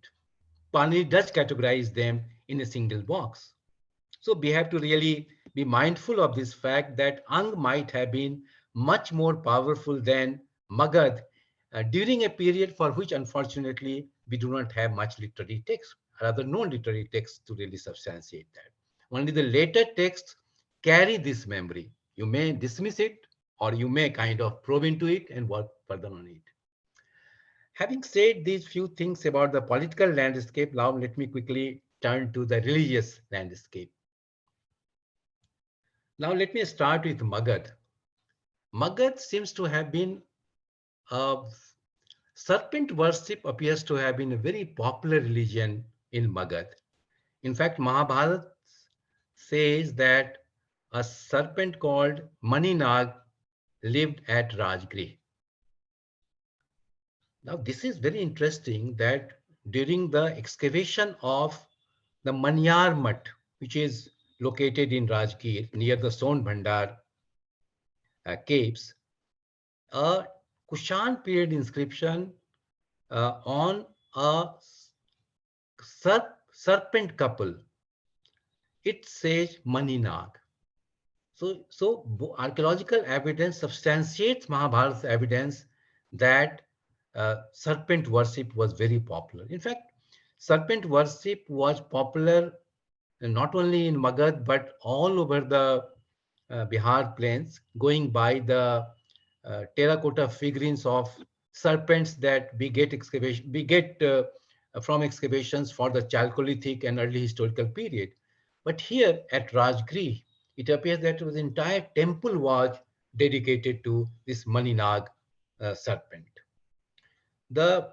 Panini does categorize them in a single box. So we have to really be mindful of this fact that Ang might have been much more powerful than Magad during a period for which, unfortunately, we do not have much literary text, rather no literary text to really substantiate that. Only the later texts carry this memory. You may dismiss it, or you may kind of probe into it and work further on it. Having said these few things about the political landscape, now let me quickly turn to the religious landscape. Now let me start with Magad. Magad seems to have been serpent worship appears to have been a very popular religion in Magad. In fact, Mahabharata says that a serpent called Maninag lived at Rajgri. Now, this is very interesting that during the excavation of the Manyar Mutt, which is located in Rajgir near the Son Bhandar caves, a Kushan period inscription on a serpent couple. It says Maninag. So archaeological evidence substantiates Mahabharata's evidence that serpent worship was very popular. In fact, serpent worship was popular not only in Magad but all over the Bihar plains, going by the terracotta figurines of serpents that we get from excavations for the Chalcolithic and early historical period. But here at Rajgriha, it appears that the entire temple was dedicated to this Maninag serpent. The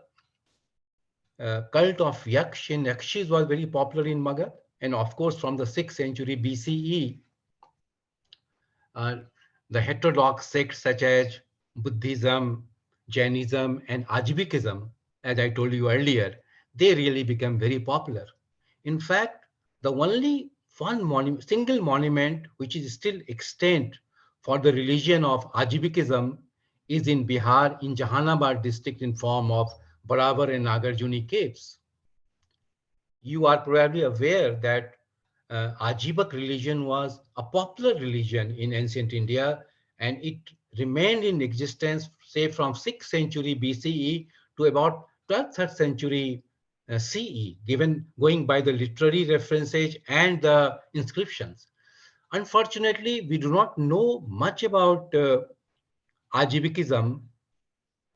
cult of Yaksh and Yakshis was very popular in Magad, and of course from the 6th century BCE, uh, the heterodox sects such as Buddhism, Jainism, and Ajibikism, as I told you earlier, they really became very popular. In fact, the only single monument which is still extant for the religion of Ajibikism is in Bihar, in Jahanabad district, in form of Barabar and Nagarjuni caves. You are probably aware that Ajibak religion was a popular religion in ancient India, and it remained in existence, say, from 6th century BCE to about 12th, 3rd century CE, given going by the literary references and the inscriptions. Unfortunately, we do not know much about Ajibikism.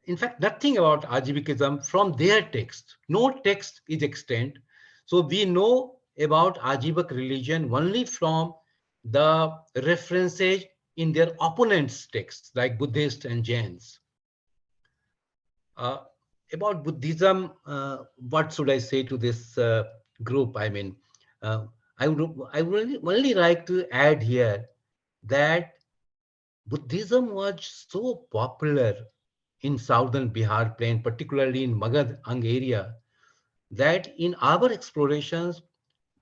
In fact, nothing about Ajibikism from their text. No text is extant. So we know about Ajibak religion only from the references in their opponents' texts, like Buddhists and Jains. Uh, about Buddhism, what should I say to this group? I mean, uh, I would only like to add here that Buddhism was so popular in southern Bihar plain, particularly in Magad Ang area, that in our explorations,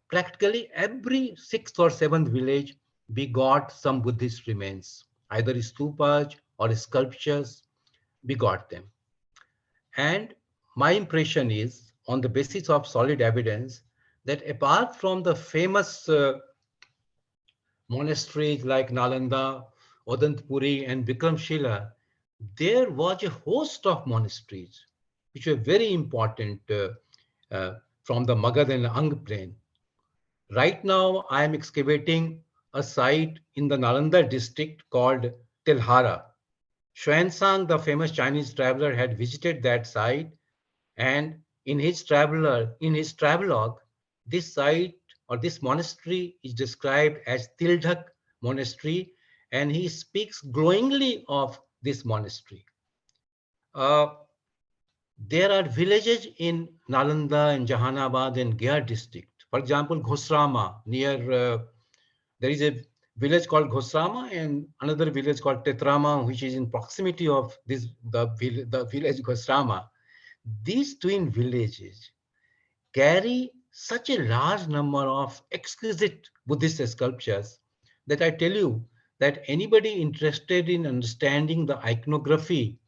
practically every 6th or 7th village, we got some Buddhist remains, either stupas or sculptures, we got them. And my impression is, on the basis of solid evidence, that apart from the famous monasteries like Nalanda, Odantpuri, and Vikramshila, there was a host of monasteries which were very important from the Magad and Ang plain. Right now, I am excavating a site in the Nalanda district called Telhara. Xuanzang, the famous Chinese traveler, had visited that site, and in his travelogue, this site or this monastery is described as Tildhak Monastery, and he speaks glowingly of this monastery. Uh, there are villages in Nalanda and Jahanabad and Gaya district. For example, Ghosrama there is a village called Ghosrama and another village called Tetrama, which is in proximity of the village Ghosrama. These twin villages carry such a large number of exquisite Buddhist sculptures that I tell you that anybody interested in understanding the iconography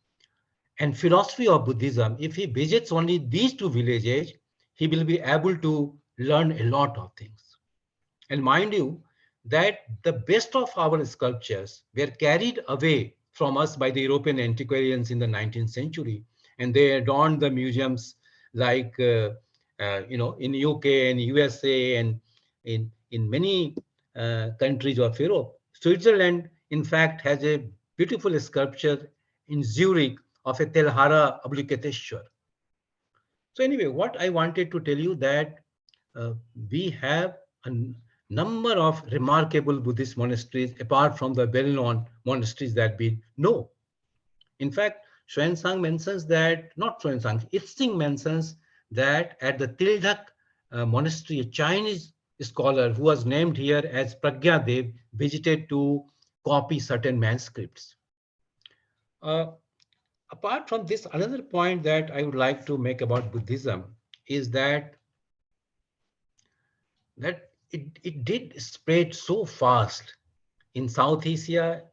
and philosophy of Buddhism, if he visits only these two villages, he will be able to learn a lot of things. And mind you, that the best of our sculptures were carried away from us by the European antiquarians in the 19th century, and they adorned the museums like in UK and USA and in many countries of Europe. Switzerland, in fact, has a beautiful sculpture in Zurich of a Telhara Ablikateshwar. So anyway, what I wanted to tell you that we have a number of remarkable Buddhist monasteries apart from the well-known monasteries that we know. In fact, Xuanzang mentions that, not Xuanzang, Itsing mentions that at the Tildhak monastery, a Chinese scholar who was named here as Pragyadev visited to copy certain manuscripts. Apart from this, another point that I would like to make about Buddhism is that it did spread so fast in South Asia,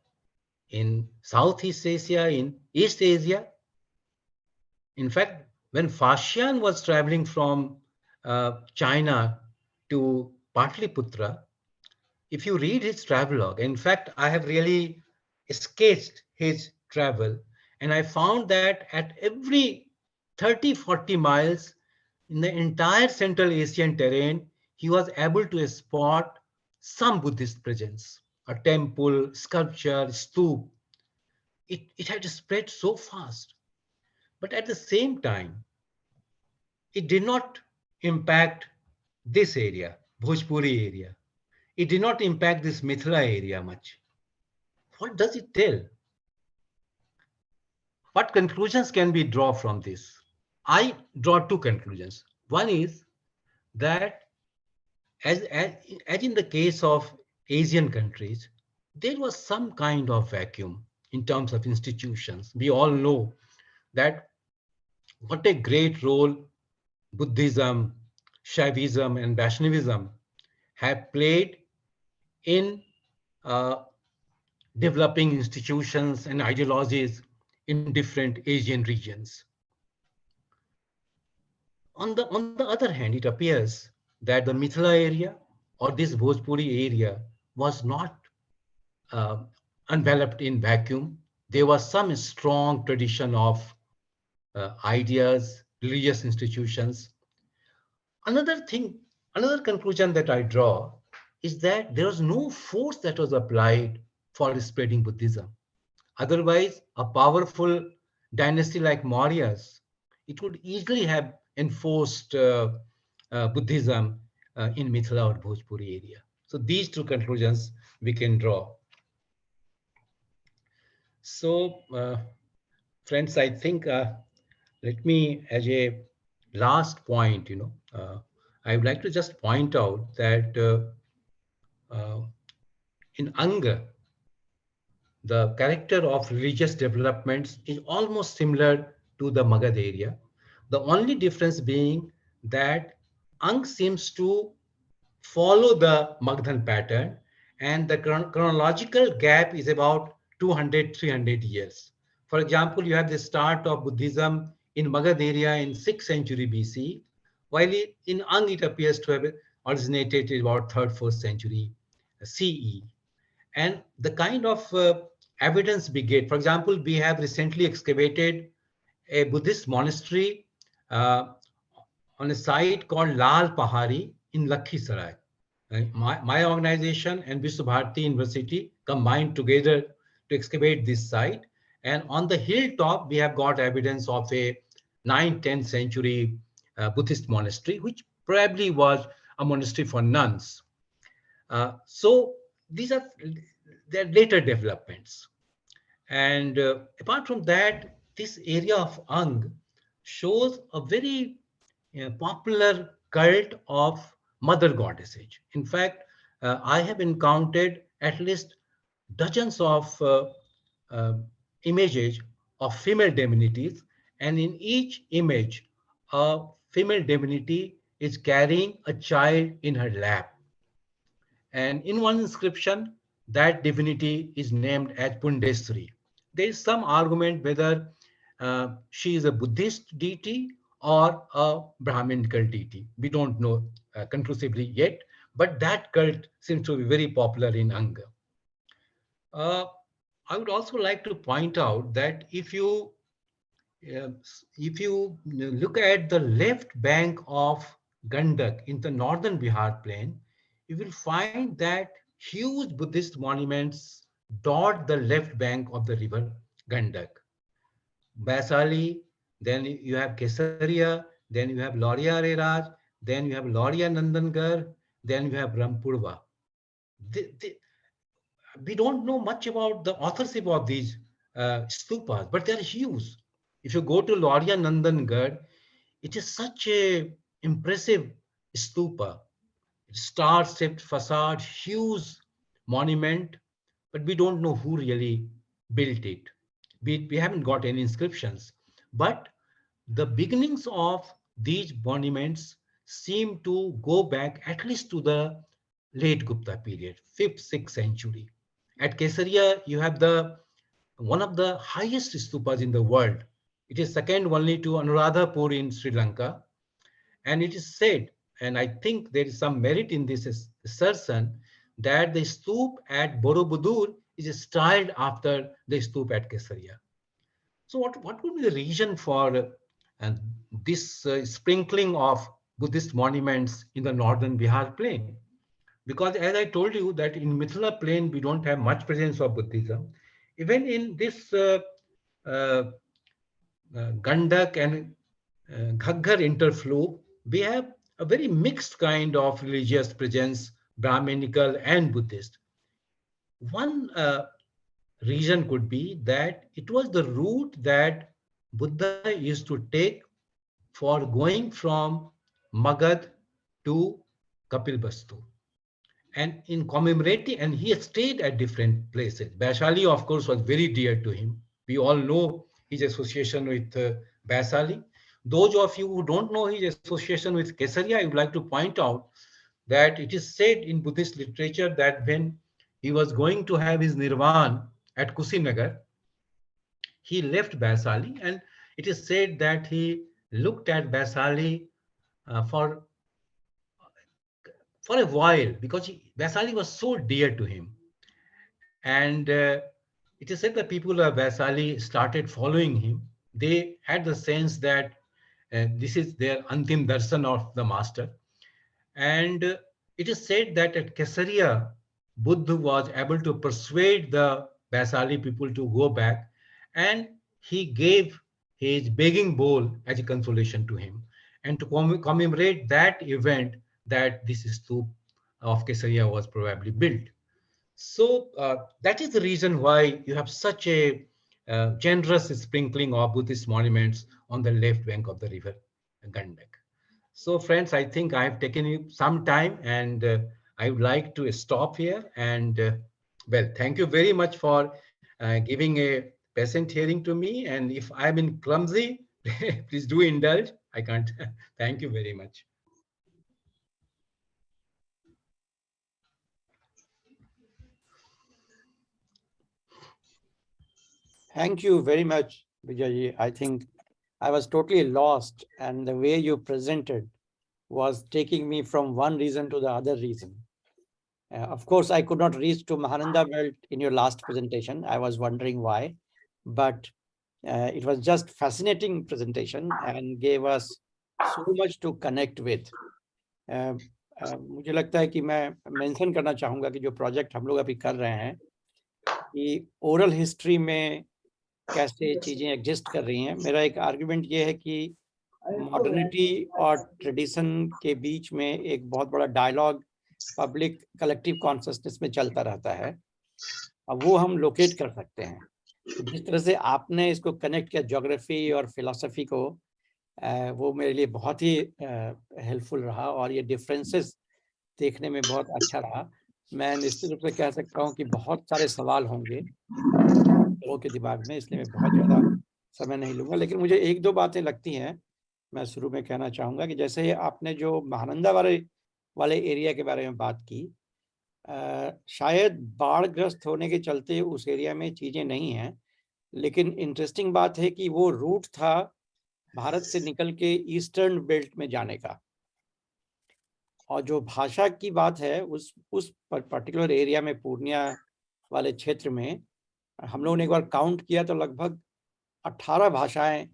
in Southeast Asia, in East Asia. In fact, when Fashian was traveling from China to Patliputra, if you read his travelogue, in fact, I have really sketched his travel, and I found that at every 30, 40 miles in the entire Central Asian terrain, he was able to spot some Buddhist presence, a temple, sculpture, stup. It had spread so fast. But at the same time, it did not impact this area, Bhojpuri area. it did not impact this Mithila area much. What does it tell? What conclusions can we draw from this? I draw two conclusions. One is that as, as in the case of Asian countries, there was some kind of vacuum in terms of institutions. We all know that what a great role Buddhism, Shaivism, and Vaishnavism have played in uh, developing institutions and ideologies in different Asian regions. On the other hand, it appears that the Mithila area or this Bhojpuri area was not uh, enveloped in vacuum. There was some strong tradition of ideas, religious institutions. Another thing, another conclusion that I draw is that there was no force that was applied for spreading Buddhism. Otherwise, a powerful dynasty like Mauryas, it would easily have enforced Buddhism in Mithila or Bhojpuri area. So these two conclusions we can draw. So, friends, I think let me, as a last point, I would like to just point out that in Anga, the character of religious developments is almost similar to the Magad area. The only difference being that Ang seems to follow the Magdhan pattern, and the chronological gap is about 200, 300 years. For example, you have the start of Buddhism in Magad area in 6th century BC, while in Ang it appears to have originated in about 3rd, 4th century CE. And the kind of evidence we get, for example, we have recently excavated a Buddhist monastery uh, on a site called Lal Pahari in Lakhisarai. My organization and Vishwabharati University combined together to excavate this site. And on the hilltop, we have got evidence of a 9th, 10th century Buddhist monastery, which probably was a monastery for nuns. So these are their later developments. And apart from that, this area of Ang shows a very popular cult of mother goddesses. In fact, I have encountered at least dozens of uh, images of female divinities, and in each image, a female divinity is carrying a child in her lap. And in one inscription, that divinity is named as Pundesri. There is some argument whether she is a Buddhist deity or a Brahminical deity. We don't know conclusively yet, but that cult seems to be very popular in Anga. Uh, I would also like to point out that uh, if you look at the left bank of Gandak in the northern Bihar plain, you will find that huge Buddhist monuments dot the left bank of the river Gandak. Baisali, then you have Kesaria, then you have Lauria Reraj, then you have Lauria Nandangarh, then you have Rampurva. They, we don't know much about the authorship of these stupas, but they're huge. If you go to Lauria Nandangarh, it is such a impressive stupa, star-shaped facade, huge monument, but we don't know who really built it. We haven't got any inscriptions, but the beginnings of these monuments seem to go back at least to the late Gupta period, 5th, 6th century. At Kesaria, you have the one of the highest stupas in the world. It is second only to Anuradhapur in Sri Lanka. And it is said, and I think there is some merit in this assertion, that the stup at Borobudur is styled after the stup at Kesaria. So what would be the reason for this sprinkling of Buddhist monuments in the northern Bihar plain? Because as I told you that in Mithila plain, we don't have much presence of Buddhism. Even in this uh, Gandak and Ghaggar interflow, we have a very mixed kind of religious presence Brahminical and Buddhist. One reason could be that it was the route that Buddha used to take for going from Magad to Kapilvastu. And in commemorating, and he stayed at different places. Vaishali, of course, was very dear to him. We all know his association with Vaishali. Those of you who don't know his association with Kesaria, I would like to point out that it is said in Buddhist literature that when he was going to have his nirvana at Kusinagar, he left Vaishali, and it is said that he looked at Vaishali for a while because Vaishali was so dear to him. And it is said that people of Vaishali started following him. They had the sense that this is their Antim Darshan of the master. And it is said that at Kesaria, Buddha was able to persuade the Vaishali people to go back, and he gave his begging bowl as a consolation to him. And to commemorate that event, that this stupa of Kesaria was probably built. So that is the reason why you have such a generous sprinkling of Buddhist monuments on the left bank of the river Gandak. So friends, I think I have taken you some time, and I would like to stop here. And well, thank you very much for giving a patient hearing to me. And if I'm in clumsy, please do indulge. I can't. Thank you very much. Thank you very much, Bijoy. I think I was totally lost, and the way you presented was taking me from one reason to the other reason. Of course, I could not reach to Mahananda belt in your last presentation. I was wondering why, but it was just fascinating presentation and gave us so much to connect with. मुझे लगता है कि मैं mention करना चाहूँगा कि जो project हम लोग अभी कर रहे हैं कि ओरल हिस्ट्री में कैसे चीज़ें एग्जिस्ट कर रही हैं। मेरा एक आर्गुमेंट ये है कि मॉडर्निटी और ट्रेडिशन के बीच में एक बहुत बड़ा डायलॉग पब्लिक कलेक्टिव कॉन्शियसनेस में चलता रहता है, अब वो हम लोकेट कर सकते हैं। तो जिस तरह से आपने इसको कनेक्ट किया ज्योग्राफी और फिलॉसफी को, वो मेरे लिए बहुत ही हेल्पफुल रहा और ये डिफरेंसेस देखने में बहुत अच्छा रहा। मैं निश्चित रूप से कह सकता हूँ कि बहुत सारे सवाल होंगे लोगों के दिमाग में, इसलिए मैं बहुत ज़्यादा समय नहीं लूँगा। लेकिन मुझे एक दो बातें लगती हैं, मैं शुरू में कहना चाहूँगा कि जैसे आपने जो महानंदा वाले एरिया के बारे में बात की, शायद बाढ़ग्रस्त होने के चलते उस एरिया में चीज़ें नहीं हैं, लेकिन इंटरेस्टिंग बात है कि वो रूट था भारत से निकल के ईस्टर्न बेल्ट में जाने का। और जो भाषा की बात है उस पर्टिकुलर एरिया में, पूर्णिया वाले क्षेत्र में, हम लोगों ने एक बार काउंट किया तो लगभग 18 भाषाएं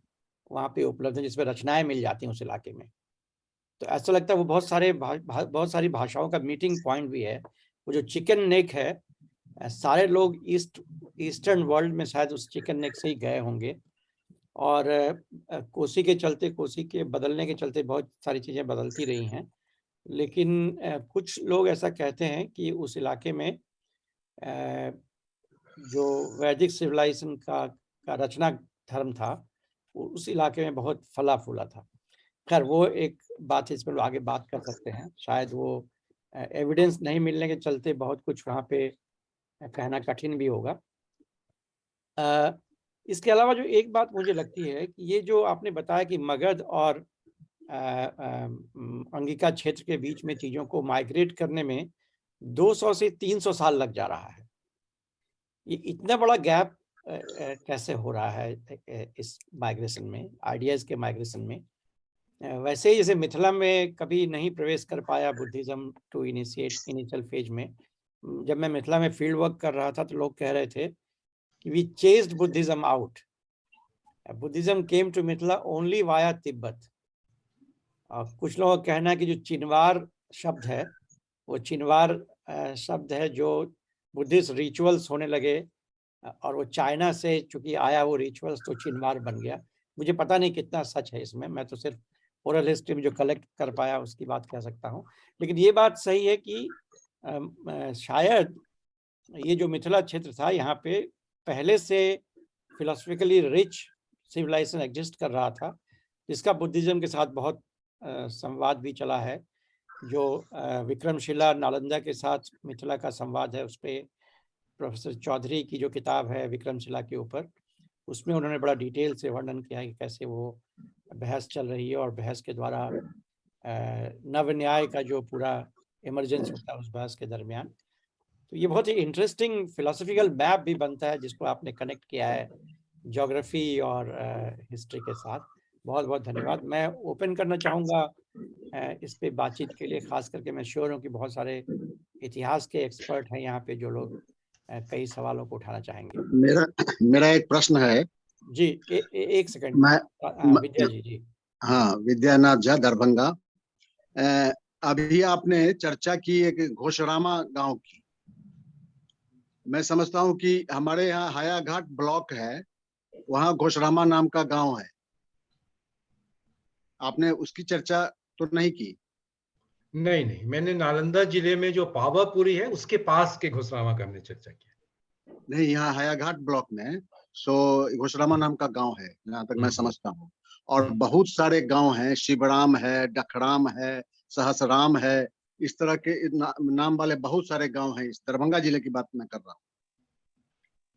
वहाँ पे उपलब्ध हैं जिसमें रचनाएं मिल जाती हैं उस इलाके में। तो ऐसा लगता है वो बहुत सारी भाषाओं का मीटिंग पॉइंट भी है। वो जो चिकन नेक है, सारे लोग ईस्टर्न वर्ल्ड में शायद उस चिकन नेक से ही गए होंगे, और कोसी के चलते, कोसी के बदलने के चलते बहुत सारी चीज़ें बदलती रही हैं। लेकिन कुछ लोग ऐसा कहते हैं कि उस इलाके में जो वैदिक सिविलाइजेशन का रचना धर्म था, उस इलाके में बहुत फला फूला था। खैर वो एक बात है, इस पर आगे बात कर सकते हैं। शायद वो एविडेंस नहीं मिलने के चलते बहुत कुछ वहाँ पे कहना कठिन भी होगा। इसके अलावा जो एक बात मुझे लगती है कि ये जो आपने बताया कि मगध और अंगिका क्षेत्र के बीच में चीज़ों को माइग्रेट करने में 200 से 300 साल लग जा रहा है, ये इतना बड़ा गैप कैसे हो रहा है इस माइग्रेशन में, आइडियाज़ के माइग्रेशन में? वैसे ही जैसे मिथिला में कभी नहीं प्रवेश कर पाया बुद्धिज़्म टू इनिशियल फेज में। जब मैं मिथिला में फील्ड वर्क कर रहा था तो लोग कह रहे थे कि we chased Buddhism out, Buddhism came to Mithila only via Tibet. कुछ लोगों का कहना है कि जो चिनवार शब्द है, वो चिनवार शब्द है जो बुद्धिस्ट रिचुअल्स होने लगे और वो चाइना से चूंकि आया वो रिचुअल्स, तो चिनवार बन गया। मुझे पता नहीं कितना सच है इसमें, मैं तो सिर्फ ओरल हिस्ट्री में जो कलेक्ट कर पाया उसकी बात कह सकता हूँ। लेकिन ये बात सही है कि शायद ये जो मिथिला क्षेत्र था, यहाँ पे पहले से फिलोसफिकली रिच सिविलाइजेशन एग्जिस्ट कर रहा था, जिसका बुद्धिज्म के साथ बहुत संवाद भी चला है। जो विक्रमशिला नालंदा के साथ मिथिला का संवाद है, उस पर प्रोफेसर चौधरी की जो किताब है विक्रमशिला के ऊपर, उसमें उन्होंने बड़ा डिटेल से वर्णन किया है कि कैसे वो बहस चल रही है और बहस के द्वारा नव न्याय का जो पूरा इमरजेंस होता है उस बहस के दरमियान। तो ये बहुत ही इंटरेस्टिंग फिलोसफिकल मैप भी बनता है जिसको आपने कनेक्ट किया है ज्योग्राफी और हिस्ट्री के साथ। बहुत बहुत धन्यवाद। मैं ओपन करना चाहूँगा इस पे बातचीत के लिए, खास करके मैं श्योर हूँ कि बहुत सारे इतिहास के एक्सपर्ट हैं यहाँ पे जो लोग कई सवालों को उठाना चाहेंगे। मेरा एक प्रश्न है जी। एक सेकंड। विद्या जी। हाँ, विद्यानाथ झा, दरभंगा। अभी आपने चर्चा की एक घोषरामा गांव की। मैं समझता हूं कि हमारे यहाँ हायाघाट ब्लॉक है, वहाँ घोषरामा नाम का गांव है। आपने उसकी चर्चा तो नहीं की? नहीं, मैंने नालंदा जिले में जो पावापुरी है उसके पास के घोषरामा का हमने चर्चा की। नहीं, यहाँ हायाघाट ब्लॉक में घोषरामा नाम का गांव है जहाँ तक मैं समझता हूँ। और बहुत सारे गांव हैं, शिवराम है, डखराम है, सहसराम है, इस तरह के नाम वाले बहुत सारे गांव हैं। इस दरभंगा जिले की बात मैं कर रहा हूँ।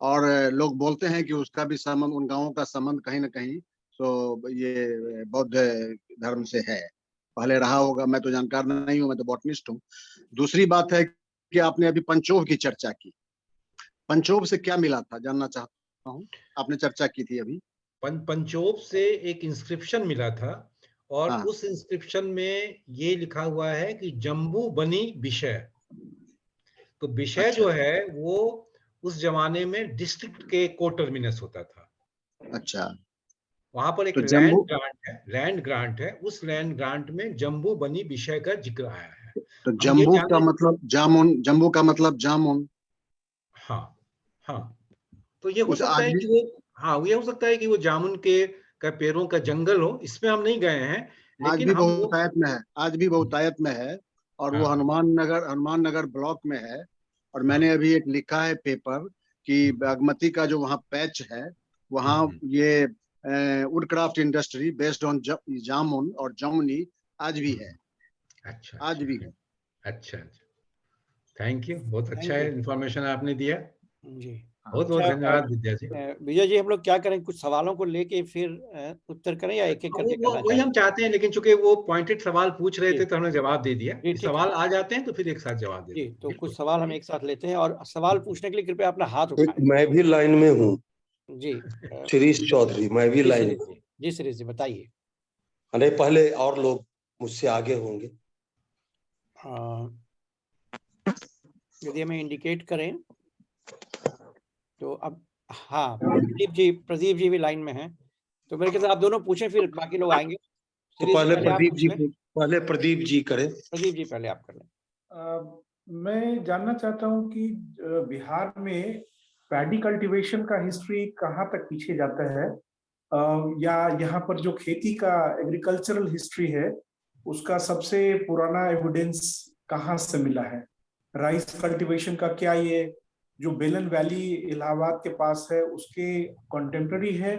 और लोग बोलते हैं कि उसका भी संबंध, उन गांवों का संबंध कहीं ना कहीं ये बौद्ध धर्म से है, पहले रहा होगा। मैं तो जानकार नहीं हूँ, मैं तो बॉटनिस्ट हूँ। दूसरी बात है कि आपने अभी पंचोभ की चर्चा की। पंचोभ से क्या मिला था, जानना चाहता हूँ। आपने चर्चा की थी अभी। पंचोभ से एक इंस्क्रिप्शन मिला था और हाँ। उस इंस्क्रिप्शन में ये लिखा हुआ है कि जम्बू बनी विषय। तो विषय जो है वो उस जमाने में डिस्ट्रिक्ट के कोटर्मिनस होता था। अच्छा। वहां पर एक तो लैंड ग्रांट है, उस लैंड ग्रांट में जम्बू बनी विषय का जिक्र आया है। तो जम्बू का मतलब जामुन, जम्बू का मतलब जामुन। हाँ, तो ये हो सकता है कि वो, ये हो सकता है कि वो जामुन के पेड़ों का जंगल हो। इसमें हम नहीं गए हैं, आज लेकिन भी हम बहुतायत में है, आज भी बहुतायत में है। और वो हनुमान नगर ब्लॉक में है। और मैंने अभी एक लिखा है पेपर कि बागमती का जो वहाँ पैच है, वहाँ ये वुडक्राफ्ट इंडस्ट्री बेस्ड ऑन जामुन और जामुनी आज भी है। आज भी है। अच्छा, थैंक यू। बहुत अच्छा है इंफॉर्मेशन आपने दिया जी। बहुत बहुत धन्यवाद विद्या जी। विजय जी, हम लोग क्या करें, कुछ सवालों को लेके फिर उत्तर करें या एक एक करके करना वही हम चाहते हैं, लेकिन चूंकि वो पॉइंटेड सवाल पूछ रहे थे तो हमने जवाब दे दिया। सवाल आ जाते हैं तो फिर एक साथ जवाब दे जी। तो कुछ सवाल हम एक साथ लेते हैं और सवाल पूछने के लिए कृपया अपना हाथ उठाएं। मैं भी लाइन में हूँ जी। शिरीष चौधरी, मैं भी लाइन में हूँ। जी शिरीष जी, बताइए। अरे पहले और लोग मुझसे आगे होंगे। यदि हमें इंडिकेट करें तो अब, हाँ, प्रदीप जी भी लाइन में हैं, तो मेरे ख्याल से आप दोनों पूछें, फिर बाकी लोग आएंगे। तो पहले प्रदीप जी करें। प्रदीप जी पहले आप कर लें। मैं जानना चाहता हूं कि बिहार में पैडी कल्टीवेशन का हिस्ट्री कहाँ तक पीछे जाता है, या यहाँ पर जो खेती का एग्रीकल्चरल हिस्ट्री है उसका सबसे पुराना एविडेंस कहाँ से मिला है। राइस कल्टीवेशन का क्या ये जो बेलन वैली इलाहाबाद के पास है उसके कॉन्टेम्पररी है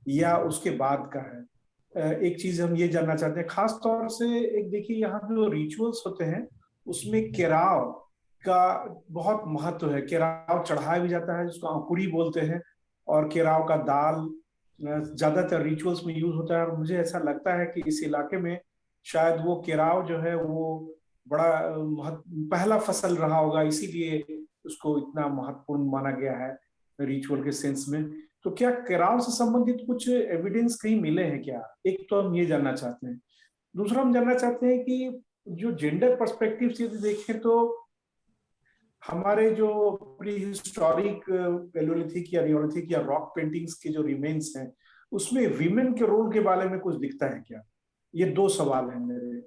या उसके बाद का है। एक चीज हम ये जानना चाहते हैं, खास तौर से एक देखिए यहाँ जो रिचुअल्स होते हैं उसमें केराव का बहुत महत्व है। केराव चढ़ाया भी जाता है जिसको अंकुरी बोलते हैं, और केराव का दाल ज्यादातर रिचुअल्स में यूज होता है। और मुझे ऐसा लगता है कि इस इलाके में शायद वो केराव जो है वो बड़ा पहला फसल रहा होगा, इसीलिए उसको इतना महत्वपूर्ण माना गया है रिचुअल के सेंस में। तो क्या केराव से संबंधित कुछ एविडेंस कहीं मिले हैं क्या? एक तो हम ये जानना चाहते हैं। दूसरा हम जानना चाहते हैं कि जो जेंडर पर्सपेक्टिव से देखें तो हमारे जो प्री हिस्टोरिक पैलियोलिथिक या नियोलिथिक या रॉक पेंटिंग्स के जो रिमेन्स हैं उसमें विमेन के रोल के बारे में कुछ दिखता है क्या? ये दो सवाल हैं मेरे।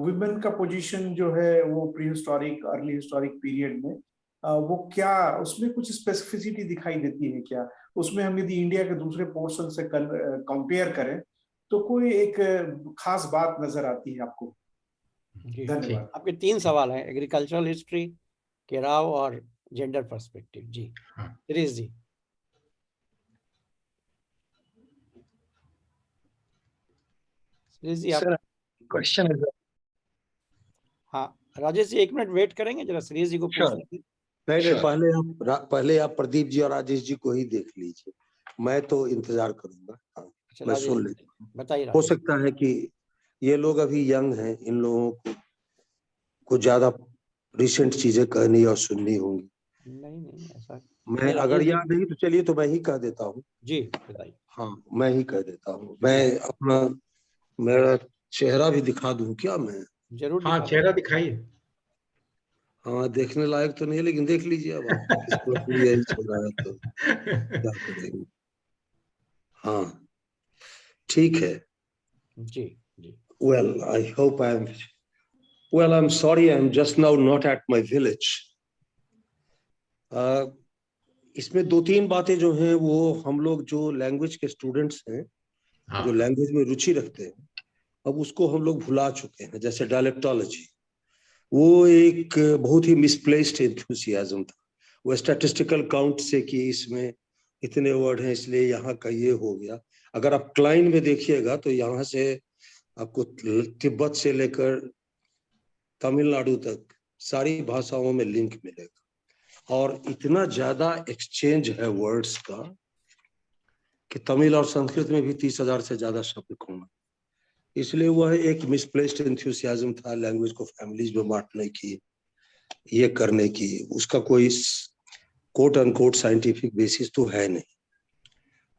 विमेन का पोजीशन जो है वो pre historic early historic period में वो क्या उसमें कुछ स्पेसिफिसिटी दिखाई देती है क्या? उसमें हम यदि इंडिया के दूसरे पोर्शन से कंपेयर करें तो कोई एक खास बात नजर आती है आपको? जी धन्यवाद। आपके 3 सवाल हैं, एग्रीकल्चरल हिस्ट्री, केराव और जेंडर पर्सपेक्टिव। जी हाँ। शिरीष जी। शिरीष जी आप। सर क्वेश्चन है। हाँ राजेश जी 1 मिनट वेट करेंगे, जरा शिरीष जी को पूछ लेंगे। नहीं, पहले आप प्रदीप जी और राजेश जी को ही देख लीजिए, मैं तो इंतजार करूंगा। हाँ, अच्छा मैं राजेश सुन जी लेता हूँ। बताइए। हो राजेश सकता है कि ये लोग अभी यंग हैं, इन लोगों को ज्यादा रिसेंट चीजें कहनी और सुननी होंगी। नहीं ऐसा मैं नहीं, अगर राजेश जी। याद नहीं तो चलिए तो मैं ही कह देता हूँ। जी बताइए। हाँ मैं ही कह देता हूँ। मैं अपना मेरा चेहरा भी दिखा दूं क्या मैं? जरूर हाँ दिखा चेहरा दिखाइए। हाँ देखने लायक तो नहीं है, लेकिन देख लीजिए अब आप इस वक्त भी यही चल रहा है तो क्या करेंगे। हाँ ठीक है। जी जी Well, I hope I'm sorry, I'm just now not at my village. इसमें 2-3 बातें जो हैं वो हम लोग जो लैंग्वेज के स्टूडेंट्स हैं, हाँ। जो लैंग्वेज में रुचि रखते हैं, अब उसको हम लोग भुला चुके हैं। जैसे डायलेक्टोलॉजी, वो एक बहुत ही मिसप्लेस्ड एंथुसियाज्म था। वो स्टैटिस्टिकल काउंट से कि इसमें इतने वर्ड हैं इसलिए यहाँ का ये हो गया। अगर आप क्लाइन में देखिएगा तो यहाँ से आपको तिब्बत से लेकर तमिलनाडु तक सारी भाषाओं में लिंक मिलेगा, और इतना ज्यादा एक्सचेंज है वर्ड्स का कि तमिल और संस्कृत में भी 30,000 से ज्यादा शब्द होंगे। इसलिए वह एक मिसप्लेस्ड एंथुसियाज्म था लैंग्वेज को फैमिलीज में बांटने की, ये करने की। उसका कोई कोट अनकोट साइंटिफिक बेसिस तो है नहीं।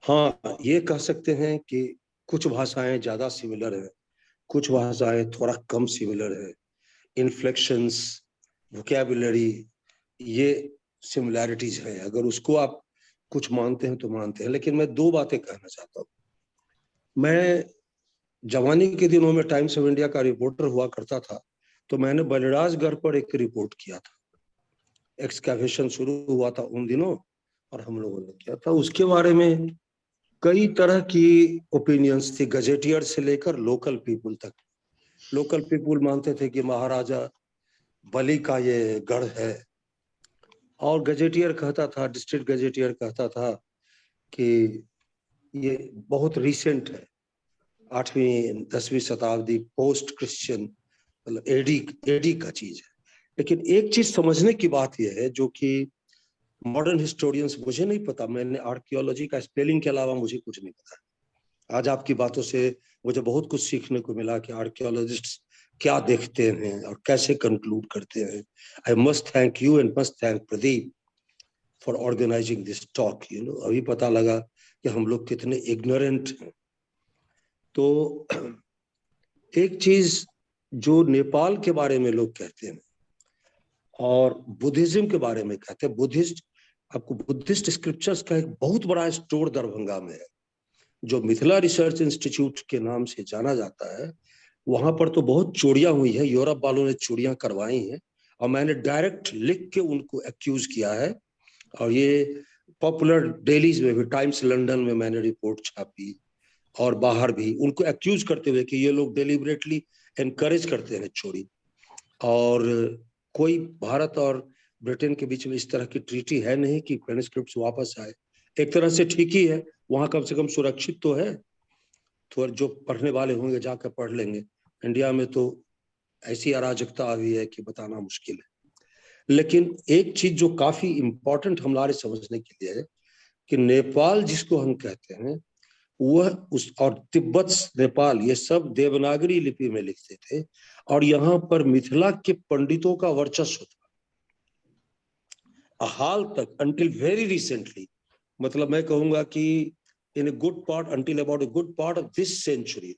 हाँ ये कह सकते हैं कि कुछ भाषाएं ज्यादा सिमिलर है, कुछ भाषाएं थोड़ा कम सिमिलर है। इन्फ्लेक्शंस, वोकैबुलरी, ये सिमिलैरिटीज है। अगर उसको आप कुछ मानते हैं तो मानते हैं, लेकिन मैं 2 बातें कहना चाहता हूँ। मैं जवानी के दिनों में टाइम्स ऑफ इंडिया का रिपोर्टर हुआ करता था, तो मैंने बलिराजगढ़ पर एक रिपोर्ट किया था। एक्सकैवेशन शुरू हुआ था उन दिनों और हम लोगों ने किया था। उसके बारे में कई तरह की ओपिनियंस थी, गजेटियर से लेकर लोकल पीपुल तक। लोकल पीपुल मानते थे कि महाराजा बलि का ये गढ़ है, और गजेटियर कहता था, डिस्ट्रिक्ट गजेटियर कहता था कि ये बहुत रिसेंट है, 8वीं-10वीं शताब्दी पोस्ट क्रिश्चियन, मतलब एडी का चीज है। लेकिन एक चीज समझने की बात यह है जो कि मॉडर्न हिस्टोरियंस, मुझे नहीं पता, मैंने आर्कियोलॉजी का स्पेलिंग के अलावा मुझे कुछ नहीं पता। आज आपकी बातों से मुझे बहुत कुछ सीखने को मिला कि आर्कियोलॉजिस्ट्स क्या देखते हैं और कैसे कंक्लूड करते हैं। I must thank you and must thank Pradeep for organising this talk. अभी पता लगा कि हम लोग कितने इग्नोरेंट हैं। तो एक चीज जो नेपाल के बारे में लोग कहते हैं और बुद्धिज्म के बारे में कहते हैं, आपको बुद्धिस्ट स्क्रिप्चर्स का एक बहुत बड़ा स्टोर दरभंगा में है, जो मिथिला रिसर्च इंस्टीट्यूट के नाम से जाना जाता है। वहां पर तो बहुत चोरियां हुई है, यूरोप वालों ने चोरियां करवाई हैं, और मैंने डायरेक्ट लिख के उनको एक्यूज किया है। और ये पॉपुलर डेलीज में भी, टाइम्स लंदन में मैंने रिपोर्ट छापी, और बाहर भी उनको एक्यूज करते हुए कि ये लोग डेलिबरेटली एनकरेज करते हैं चोरी। और कोई भारत और ब्रिटेन के बीच में इस तरह की ट्रीटी है नहीं कि मैन्युस्क्रिप्ट्स वापस आए। एक तरह से ठीक ही है, वहां कम से कम सुरक्षित तो है, तो जो पढ़ने वाले होंगे जाकर पढ़ लेंगे। इंडिया में तो ऐसी अराजकता आ गई है कि बताना मुश्किल है। लेकिन एक चीज जो काफी इंपॉर्टेंट हमारे समझने के लिए है कि नेपाल जिसको हम कहते हैं वह और तिब्बत, नेपाल, ये सब देवनागरी लिपि में लिखते थे, और यहाँ पर मिथिला के पंडितों का वर्चस्व था हाल तक, until very recently। मतलब मैं कहूंगा कि in a good part, until about a good part of this century,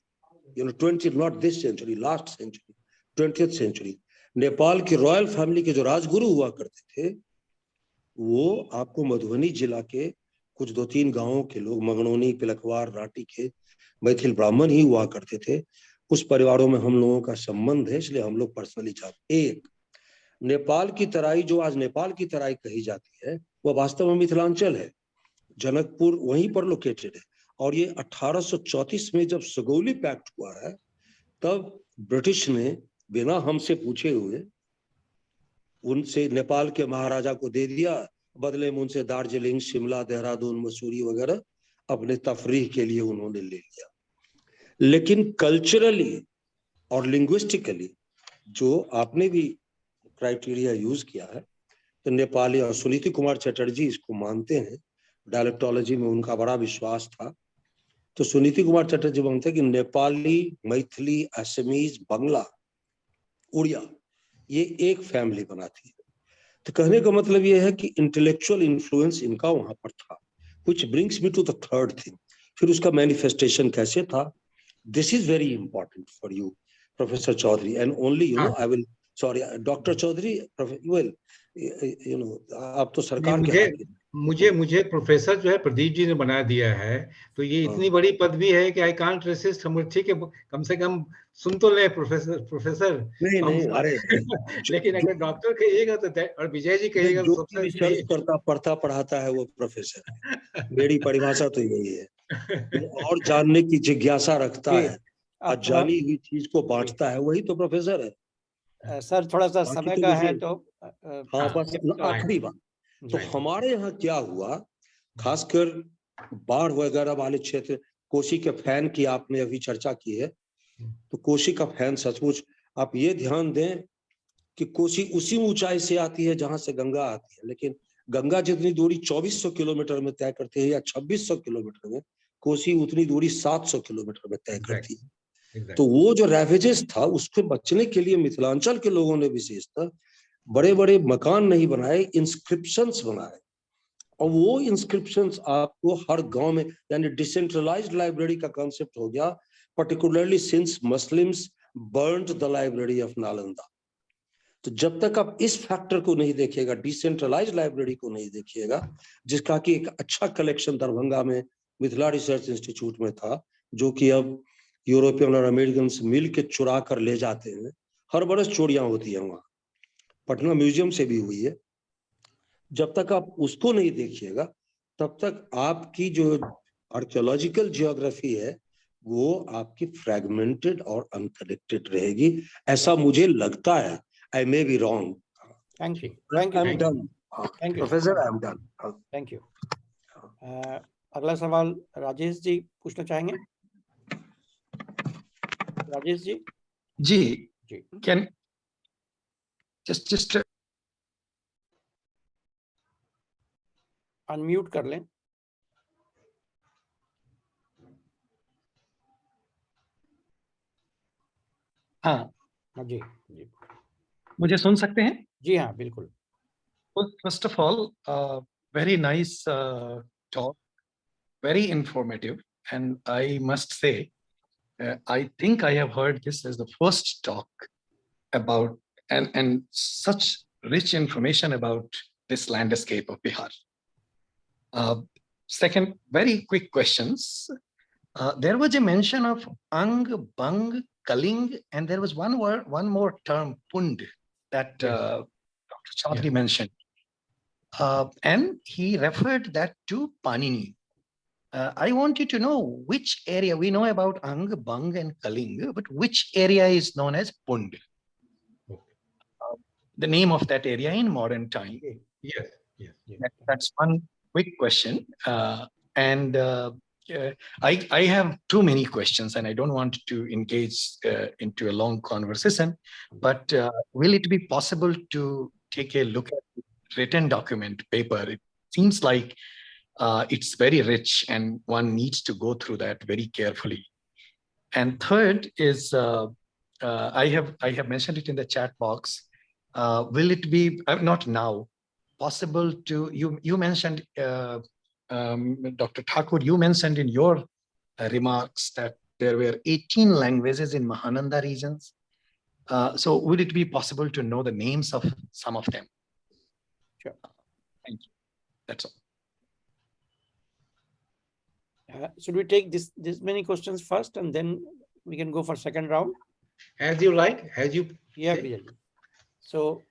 not this century, last century, 20th century, Nepal की रॉयल फैमिली के जो राजगुरु हुआ करते थे, वो आपको मधुबनी जिला के कुछ 2-3 गांवों के लोग, मंगनौनी, पिलखवार, राटी के मैथिल ब्राह्मण ही हुआ करते थे। उस परिवारों में हम लोगों का संबंध है, इसलिए हम लोग पर्सनली चाहते। एक नेपाल की तराई, जो आज नेपाल की तराई कही जाती है, वह वास्तव में मिथिलांचल है। जनकपुर वहीं पर लोकेटेड है। और ये 1834 में जब सगौली पैक्ट हुआ है, तब ब्रिटिश ने बिना हमसे पूछे हुए उनसे नेपाल के महाराजा को दे दिया, बदले में उनसे दार्जिलिंग, शिमला, देहरादून, मसूरी वगैरह अपने तफरीह के लिए उन्होंने ले लिया। लेकिन कल्चरली और लिंग्विस्टिकली जो आपने भी क्राइटेरिया यूज किया है, तो नेपाली, और सुनीति कुमार चटर्जी इसको मानते हैं, डायलेक्टोलॉजी में उनका बड़ा विश्वास था। तो सुनीति कुमार चटर्जी मानते हैं कि नेपाली, मैथिली, असमीज, बंगला, उड़िया ये एक फैमिली बनाती है। तो कहने का मतलब ये है कि इंटेलेक्चुअल इन्फ्लुएंस इनका वहां पर था, which brings me to the third thing। फिर उसका मैनिफेस्टेशन कैसे था? This is very important for you, Professor Chaudhary, and only I will, sorry, Dr. Chaudhary, well, आप तो सरकार के मुझे प्रोफेसर जो है प्रदीप जी ने बना दिया है, तो ये इतनी बड़ी पदवी है कि आई कांट रेसिस्ट। हम ठीक है, कम से कम सुन तो ले प्रोफेसर। नहीं, अरे लेकिन अगर डॉक्टर कहिएगा तो, और विजय जी कहिएगा जो रिसर्च करता, पढ़ता पढ़ाता है वो प्रोफेसर है। मेरी परिभाषा तो यही है। और जानने की जिज्ञासा रखता है, अजानी हुई चीज को बांटता है, वही तो प्रोफेसर है। सर थोड़ा सा समय का है तो हाँ, बस आखिरी बात, तो हमारे यहाँ क्या हुआ, खासकर बाढ़ वगैरह वाले क्षेत्र, कोसी के फैन की आपने अभी चर्चा की है, तो कोसी का फैन सचमुच आप ये ध्यान दें कि कोसी उसी ऊंचाई से आती है जहां से गंगा आती है, लेकिन गंगा जितनी दूरी 2400 किलोमीटर में तय करती है या 2600 किलोमीटर में, कोसी उतनी दूरी 700 किलोमीटर में तय करती है। तो वो जो रैवेजेस था उसके बचने के लिए मिथिलांचल के लोगों ने विशेषतः बड़े बड़े मकान नहीं बनाए, इंस्क्रिप्शंस बनाए, और वो इंस्क्रिप्शंस आपको हर गांव में, यानी डिसेंट्रलाइज्ड लाइब्रेरी का कॉन्सेप्ट हो गया, particularly since Muslims burned the library of Nalanda। तो जब तक आप इस फैक्टर को नहीं देखिएगा, डिसेंट्रलाइज्ड लाइब्रेरी को नहीं देखिएगा, जिसका कि एक अच्छा कलेक्शन दरभंगा में मिथिला रिसर्च इंस्टीट्यूट में था, जो कि अब यूरोपियन और अमेरिकन से मिल के चुरा कर ले जाते हैं, हर बरस चोरियां होती है वहां, पटना म्यूजियम से भी हुई है। जब तक आप उसको नहीं देखिएगा तब तक आपकी जो आर्कियोलॉजिकल जियोग्राफी है वो आपकी फ्रैगमेंटेड और अनकनेक्टेड रहेगी, ऐसा मुझे लगता है। I may be wrong. Thank you, I am done professor, I am done. Thank you. अगला सवाल राजेश जी पूछना चाहेंगे। राजेश जी। जी कैन जस्ट अनम्यूट कर लें। हाँ जी जी, मुझे सुन सकते हैं? जी हाँ बिल्कुल। First of all very nice talk, very informative, and I must say I think I have heard this as the first talk about and such rich information about this landscape of Bihar. Second, very quick questions. There was a mention of Ang, Bang, Kaling, and there was one more term, Pund, that Dr. Chaudhary mentioned. And he referred that to Panini. I want you to know which area. We know about Ang, Bang, and Kaling, but which area is known as Pund? The name of that area in modern time. Yes. That's one quick question. And I have too many questions, and I don't want to engage into a long conversation. But will it be possible to take a look at the written document paper? It seems like it's very rich, and one needs to go through that very carefully. And third is, I have mentioned it in the chat box. Will it be not now possible to you mentioned Dr. Thakur, you mentioned in your remarks that there were 18 languages in Mahananda regions. So would it be possible to know the names of some of them? Sure. Thank you. That's all. Should we take this many questions first and then we can go for second round? As you like, as you. Yeah, so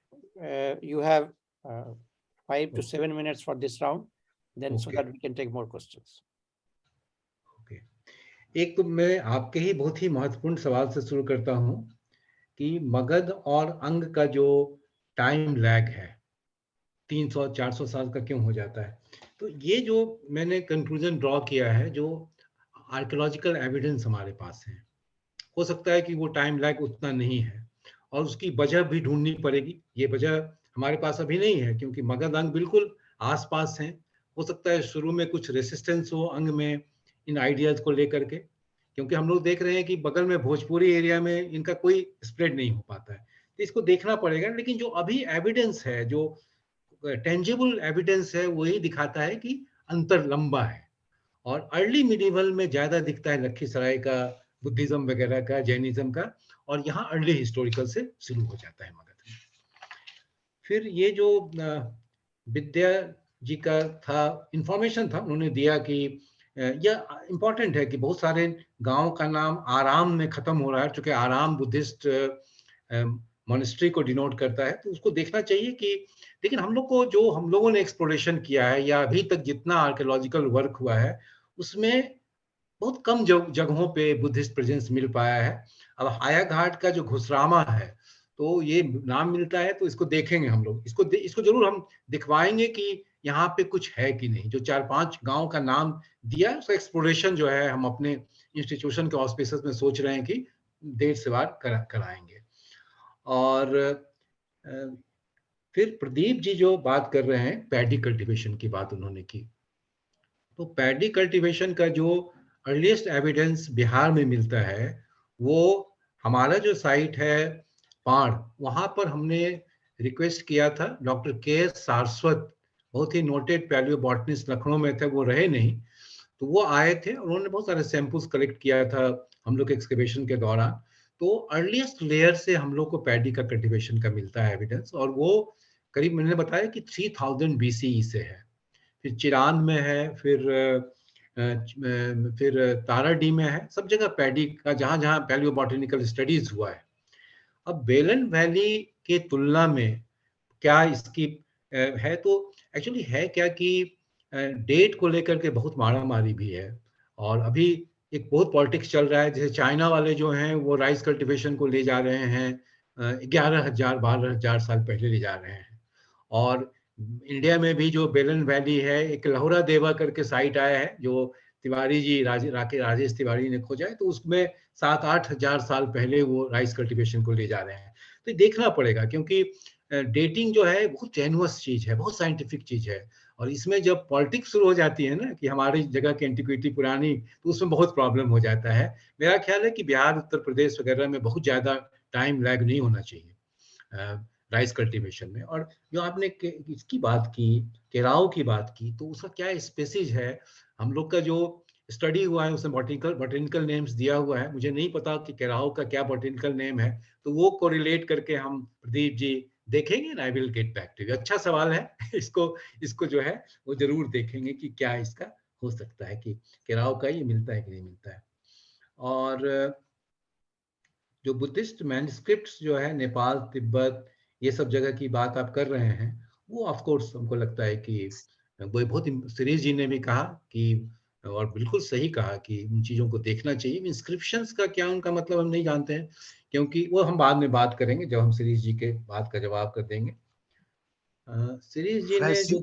you have 5 to 7 minutes for this round, then so that we can take more questions. Okay. एक तो मैं आपके ही बहुत ही महत्वपूर्ण सवाल से शुरू करता हूं कि मगध और अंग का जो टाइम लैग है 300-400 साल का क्यों हो जाता है। तो ये जो मैंने कंक्लूजन ड्रॉ किया है, जो आर्कियोलॉजिकल एविडेंस हमारे पास है, हो सकता है कि वो टाइम लैग उतना नहीं है और उसकी वजह भी ढूंढनी पड़ेगी। ये वजह हमारे पास अभी नहीं है क्योंकि मगध अंग बिल्कुल आसपास हैं। हो सकता है शुरू में कुछ रेसिस्टेंस हो अंग में इन आइडियाज को लेकर के, क्योंकि हम लोग देख रहे हैं कि बगल में भोजपुरी एरिया में इनका कोई स्प्रेड नहीं हो पाता है। तो इसको देखना पड़ेगा, लेकिन जो अभी एविडेंस है, जो टेंजिबल एविडेंस है, वही दिखाता है कि अंतर लंबा है और अर्ली मिडिवल में ज्यादा दिखता है लखीसराय का बुद्धिज्म वगैरह का, जैनिज्म का, और यहाँ अर्ली हिस्टोरिकल से शुरू हो जाता है मगध में। फिर ये जो विद्या जी का था इंफॉर्मेशन था, उन्होंने दिया कि यह इम्पोर्टेंट है कि बहुत सारे गांव का नाम आराम में खत्म हो रहा है, क्योंकि आराम बुद्धिस्ट मॉनेस्ट्री को डिनोट करता है, तो उसको देखना चाहिए कि, लेकिन हम लोग को जो हम लोगों ने एक्सप्लोरेशन किया है या अभी तक जितना आर्कियोलॉजिकल वर्क हुआ है उसमें बहुत कम जगहों पे बुद्धिस्ट प्रेजेंस मिल पाया है। अब हाया घाट का जो घुसरामा है, तो ये नाम मिलता है, तो इसको देखेंगे हम लोग, इसको जरूर हम दिखवाएंगे कि यहाँ पे कुछ है कि नहीं। जो 4-5 गांव का नाम दिया उसका एक्सप्लोरेशन जो है हम अपने इंस्टीट्यूशन के ऑस्पिसेस में सोच रहे हैं कि देर से बार कराएंगे। और फिर प्रदीप जी जो बात कर रहे हैं पैडी कल्टीवेशन की बात उन्होंने की, तो पैडी कल्टीवेशन का जो अर्लीस्ट एविडेंस बिहार में मिलता है, वो हमारा जो साइट है पाड़, वहां पर हमने रिक्वेस्ट किया था डॉक्टर के सारस्वत, बहुत ही नोटेड पैलियोबॉटनिस्ट लखनऊ में थे, वो रहे नहीं, तो वो आए थे, उन्होंने बहुत सारे सैंपल्स कलेक्ट किया था हम लोग एक्सकवेशन के दौरान। तो अर्लीस्ट लेयर से हम लोग को पैडी का कल्टीवेशन का मिलता है एविडेंस, और वो करीब मैंने बताया कि 3000 BCE से है। फिर चिरान में है, फिर ताराडी में है, सब जगह पैडी का जहां जहां पैलियोबॉटनिकल स्टडीज हुआ है। अब बेलन वैली के तुलना में क्या इसकी है, तो एक्चुअली है क्या कि डेट को लेकर के बहुत मारामारी भी है, और अभी एक बहुत पॉलिटिक्स चल रहा है, जैसे चाइना वाले जो हैं वो राइस कल्टीवेशन को ले जा रहे हैं 11,000-12,000 साल पहले ले जा रहे हैं, और इंडिया में भी जो बेलन वैली है, एक लहुरा देवा करके साइट आया है जो तिवारी जी राजेश तिवारी ने खोजा है, तो उसमें 7-8 हजार साल पहले वो राइस कल्टीवेशन को ले जा रहे हैं। तो देखना पड़ेगा, क्योंकि डेटिंग जो है बहुत जेन्युइस चीज है, बहुत साइंटिफिक चीज है, और इसमें जब पॉलिटिक्स शुरू हो जाती है ना कि हमारी जगह की एंटिक्विटी पुरानी, तो उसमें बहुत प्रॉब्लम हो जाता है। मेरा ख्याल है कि बिहार, उत्तर प्रदेश वगैरह में बहुत ज्यादा टाइम लैग नहीं होना चाहिए राइस कल्टीवेशन में। और जो आपने इसकी बात की, केराव की बात की, तो उसका क्या स्पेसीज है, हम लोग का जो स्टडी हुआ है उसमें बॉटेनिकल नेम्स दिया हुआ है, मुझे नहीं पता कि केराव का क्या बॉटेनिकल नेम है, तो वो कोरिलेट करके हम प्रदीप जी देखेंगे ना, I will get back to you. अच्छा सवाल है इसको जो है वो जरूर देखेंगे कि क्या इसका हो सकता है कि केराव का ये मिलता है कि नहीं मिलता है। और जो बुद्धिस्ट मैन्युस्क्रिप्ट्स जो है नेपाल, तिब्बत, ये सब जगह की बात आप कर रहे हैं, वो ऑफ कोर्स हमको लगता है कि वो बहुत सीरीज जी ने भी कहा कि, और बिल्कुल सही कहा कि उन चीजों को देखना चाहिए। इंस्क्रिप्शंस का क्या उनका मतलब हम नहीं जानते हैं, क्योंकि वो हम बाद में बात करेंगे जब हम सीरीज जी के बात का जवाब कर देंगे। सीरीज जी ने जो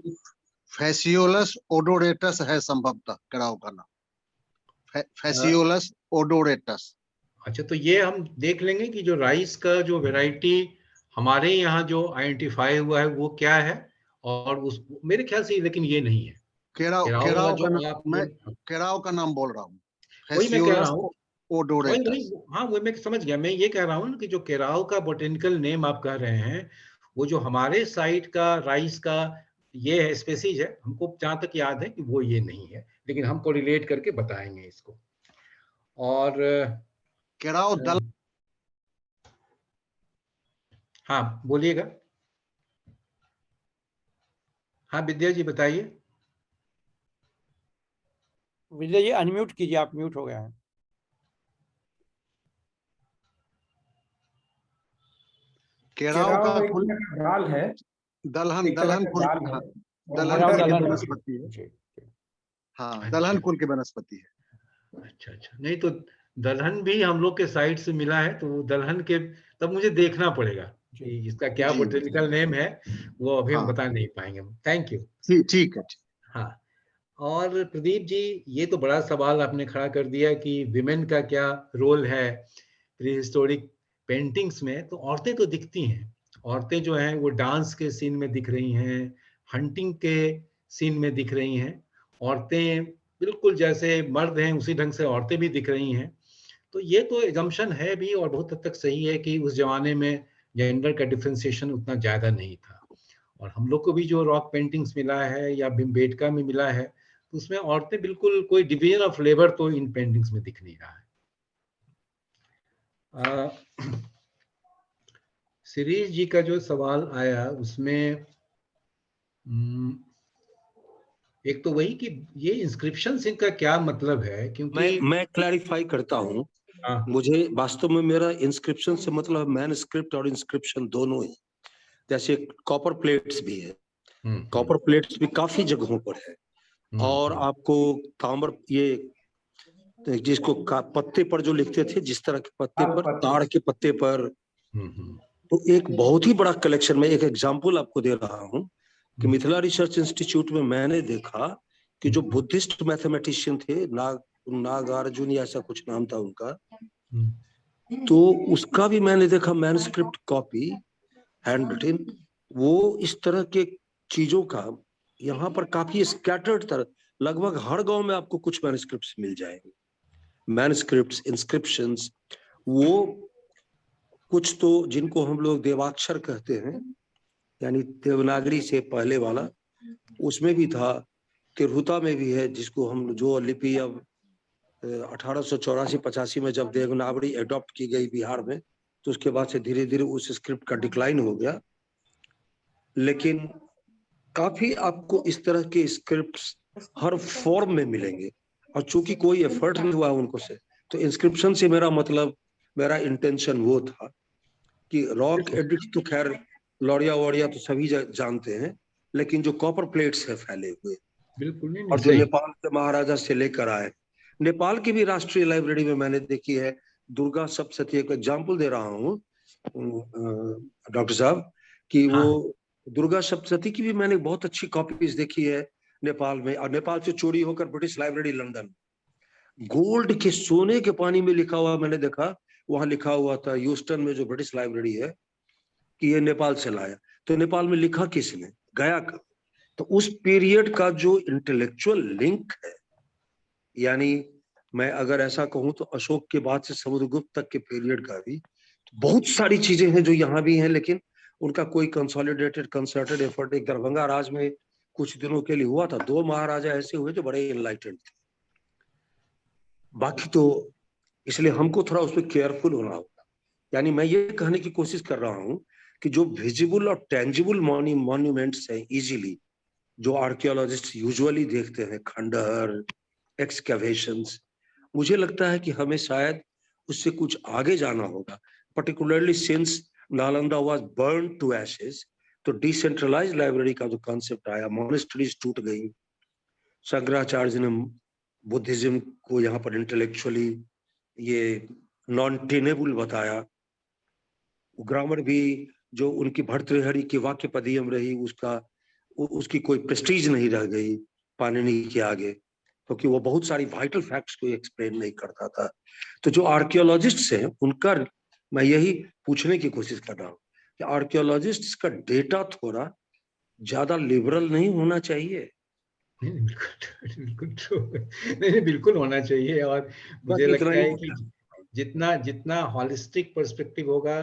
फैसियोलस ओडोरेटस है संभवतः केराव का नाम, फैसियोलस ओडोरेटस। अच्छा, तो ये हम देख लेंगे कि जो राइस का जो वैरायटी हमारे यहाँ जो आइडेंटिफाई हुआ है वो क्या है, और उस मेरे ख्याल से लेकिन ये नहीं है केराव का नाम, मैं केराव का नाम बोल रहा हूँ, वही मैं कह रहा हूँ, ओडोरेटस। हाँ वो मैं समझ गया। मैं ये कह रहा हूँ कि जो केराव का बोटेनिकल नेम आप कह रहे हैं, वो जो हमारे साइट का राइस का ये है स्पेसीज है, हमको जहाँ तक याद है कि वो ये नहीं है, लेकिन हमको रिलेट करके बताएंगे इसको। और केराव दल, हाँ बोलिएगा। हाँ विद्या जी बताइए। विद्या जी अनम्यूट कीजिए, आप म्यूट हो गए हैं। केराव का फूल दाल है, दलहन फूल, दलहन की वनस्पति है। हाँ, दलहन कुल की वनस्पति है। अच्छा, नहीं तो दलहन भी हम लोग के साइड से मिला है, तो दलहन के तब मुझे देखना पड़ेगा कि इसका क्या जी, बोटेनिकल नेम है, वो अभी हम हाँ बता नहीं पाएंगे। Thank you. ठीक है। हाँ, और प्रदीप जी, ये तो बड़ा सवाल आपने खड़ा कर दिया कि विमेन का क्या रोल है प्री हिस्टोरिक पेंटिंग्स में। तो औरतें तो दिखती हैं, औरतें जो हैं वो डांस के सीन में दिख रही हैं, हंटिंग के सीन में दिख रही हैं। औरतें बिल्कुल जैसे मर्द हैं उसी ढंग से औरतें भी दिख रही हैं। तो ये तो एजम्पशन है भी, और बहुत हद तक सही है कि उस जमाने में जेंडर का डिफरेंशिएशन उतना ज्यादा नहीं था। और हम लोग को भी जो रॉक पेंटिंग्स मिला है या भीमबेटका में मिला है, तो उसमें औरतें बिल्कुल, कोई डिवीजन ऑफ लेबर तो इन पेंटिंग्स में दिख नहीं रहा है। शिरीष जी का जो सवाल आया उसमें एक तो वही कि ये इंस्क्रिप्शन इनका क्या मतलब है, क्योंकि मैं क्लैरिफाई करता हूँ। हाँ, मुझे वास्तव में मेरा इंस्क्रिप्शन से मतलब मैनस्क्रिप्ट और इंस्क्रिप्शन दोनों ही। जैसे कॉपर प्लेट्स भी है, कॉपर प्लेट्स भी काफी जगहों पर है, और आपको ताम्र ये जिसको पत्ते पर जो लिखते थे, जिस तरह के पत्ते पर, ताड़ के पत्ते पर, तो एक बहुत ही बड़ा कलेक्शन में एक एग्जांपल आपको दे रहा हूँ कि मिथिला रिसर्च इंस्टीट्यूट में मैंने देखा कि जो बुद्धिस्ट मैथमेटिशियन थे, नागार्जुन या ऐसा कुछ नाम था उनका, तो उसका भी मैंने देखा मैन्युस्क्रिप्ट कॉपी, हैंड रिटन। वो इस तरह के चीजों का यहाँ पर काफी स्कैटर्ड तरह, लगभग हर गांव में आपको कुछ मैन्युस्क्रिप्ट्स मिल जाएंगे। मैन्युस्क्रिप्ट्स, इंस्क्रिप्शंस, वो कुछ तो जिनको हम लोग देवाक्षर कहते हैं, यानी देवनागरी से पहले वाला, उसमें भी था। तिरहुता में भी है, जिसको हम जो लिपि अब 1884-85 में जब देवनागरी एडॉप्ट की गई बिहार में, तो उसके बाद से धीरे धीरे उस स्क्रिप्ट का डिक्लाइन हो गया। लेकिन काफी आपको इस तरह के स्क्रिप्ट्स हर फॉर्म में मिलेंगे, और चूंकि कोई एफर्ट नहीं हुआ उनको से, तो इंस्क्रिप्शन से मेरा मतलब, मेरा इंटेंशन वो था कि रॉक एडिक्ट तो खैर लौड़िया वोड़िया तो सभी जानते हैं, लेकिन जो कॉपर प्लेट्स है फैले हुए, बिल्कुल नहीं, और जो नेपाल के महाराजा से लेकर आए, नेपाल की भी राष्ट्रीय लाइब्रेरी में मैंने देखी है दुर्गा सप्तशती। एक एग्जाम्पल दे रहा हूँ डॉक्टर साहब, कि वो दुर्गा सप्तशती की भी मैंने बहुत अच्छी कॉपीज देखी है नेपाल में, और नेपाल से चोरी होकर ब्रिटिश लाइब्रेरी लंदन, गोल्ड के, सोने के पानी में लिखा हुआ मैंने देखा। वहां लिखा हुआ था ह्यूस्टन में जो ब्रिटिश लाइब्रेरी है, कि ये नेपाल से लाया। तो नेपाल में लिखा किसने, गया कब? तो उस पीरियड का जो इंटेलेक्चुअल लिंक है, यानी मैं अगर ऐसा कहूं तो अशोक के बाद से समुद्रगुप्त तक के पीरियड का भी तो बहुत सारी चीजें हैं जो यहाँ भी हैं, लेकिन उनका कोई कंसोलिडेटेड कंसर्टेड एफर्ट। एक दरभंगा राज में कुछ दिनों के लिए हुआ था, 2 महाराजा ऐसे हुए जो बड़े इनलाइटेंड थे। बाकी तो इसलिए हमको थोड़ा उसमें केयरफुल होना होगा। यानी मैं ये कहने की कोशिश कर रहा हूं कि जो विजिबल और टेंजिबल मॉन्यूमेंट्स हैं इजीली, जो आर्कियोलॉजिस्ट यूजुअली देखते हैं, खंडहर, एक्सकैवेशंस, मुझे लगता है कि हमें शायद उससे कुछ आगे जाना होगा, particularly since Nalanda was burn to ashes. तो डिसेंट्रलाइज लाइब्रेरी का जो कॉन्सेप्ट आया, मॉनेस्ट्रीज टूट गई, शंकराचार्य ने बुद्धिज्म को यहाँ पर इंटेलेक्चुअली ये नॉन टेनेबल बताया। ग्रामर भी जो उनकी भर्तृहरि की वाक्य पदियम रही, उसकी कोई प्रेस्टीज नहीं रह गई पाणिनि के आगे, क्योंकि वो बहुत सारी वाइटल फैक्ट्स को एक्सप्लेन नहीं करता था। तो जो आर्कियोलॉजिस्ट्स हैं उनका मैं यही पूछने की कोशिश कर रहा हूँ कि आर्कियोलॉजिस्ट्स का डेटा थोड़ा ज्यादा लिबरल नहीं होना चाहिए। नहीं, बिल्कुल होना चाहिए। और मुझे लगता है कि जितना जितना हॉलिस्टिक पर्सपेक्टिव होगा,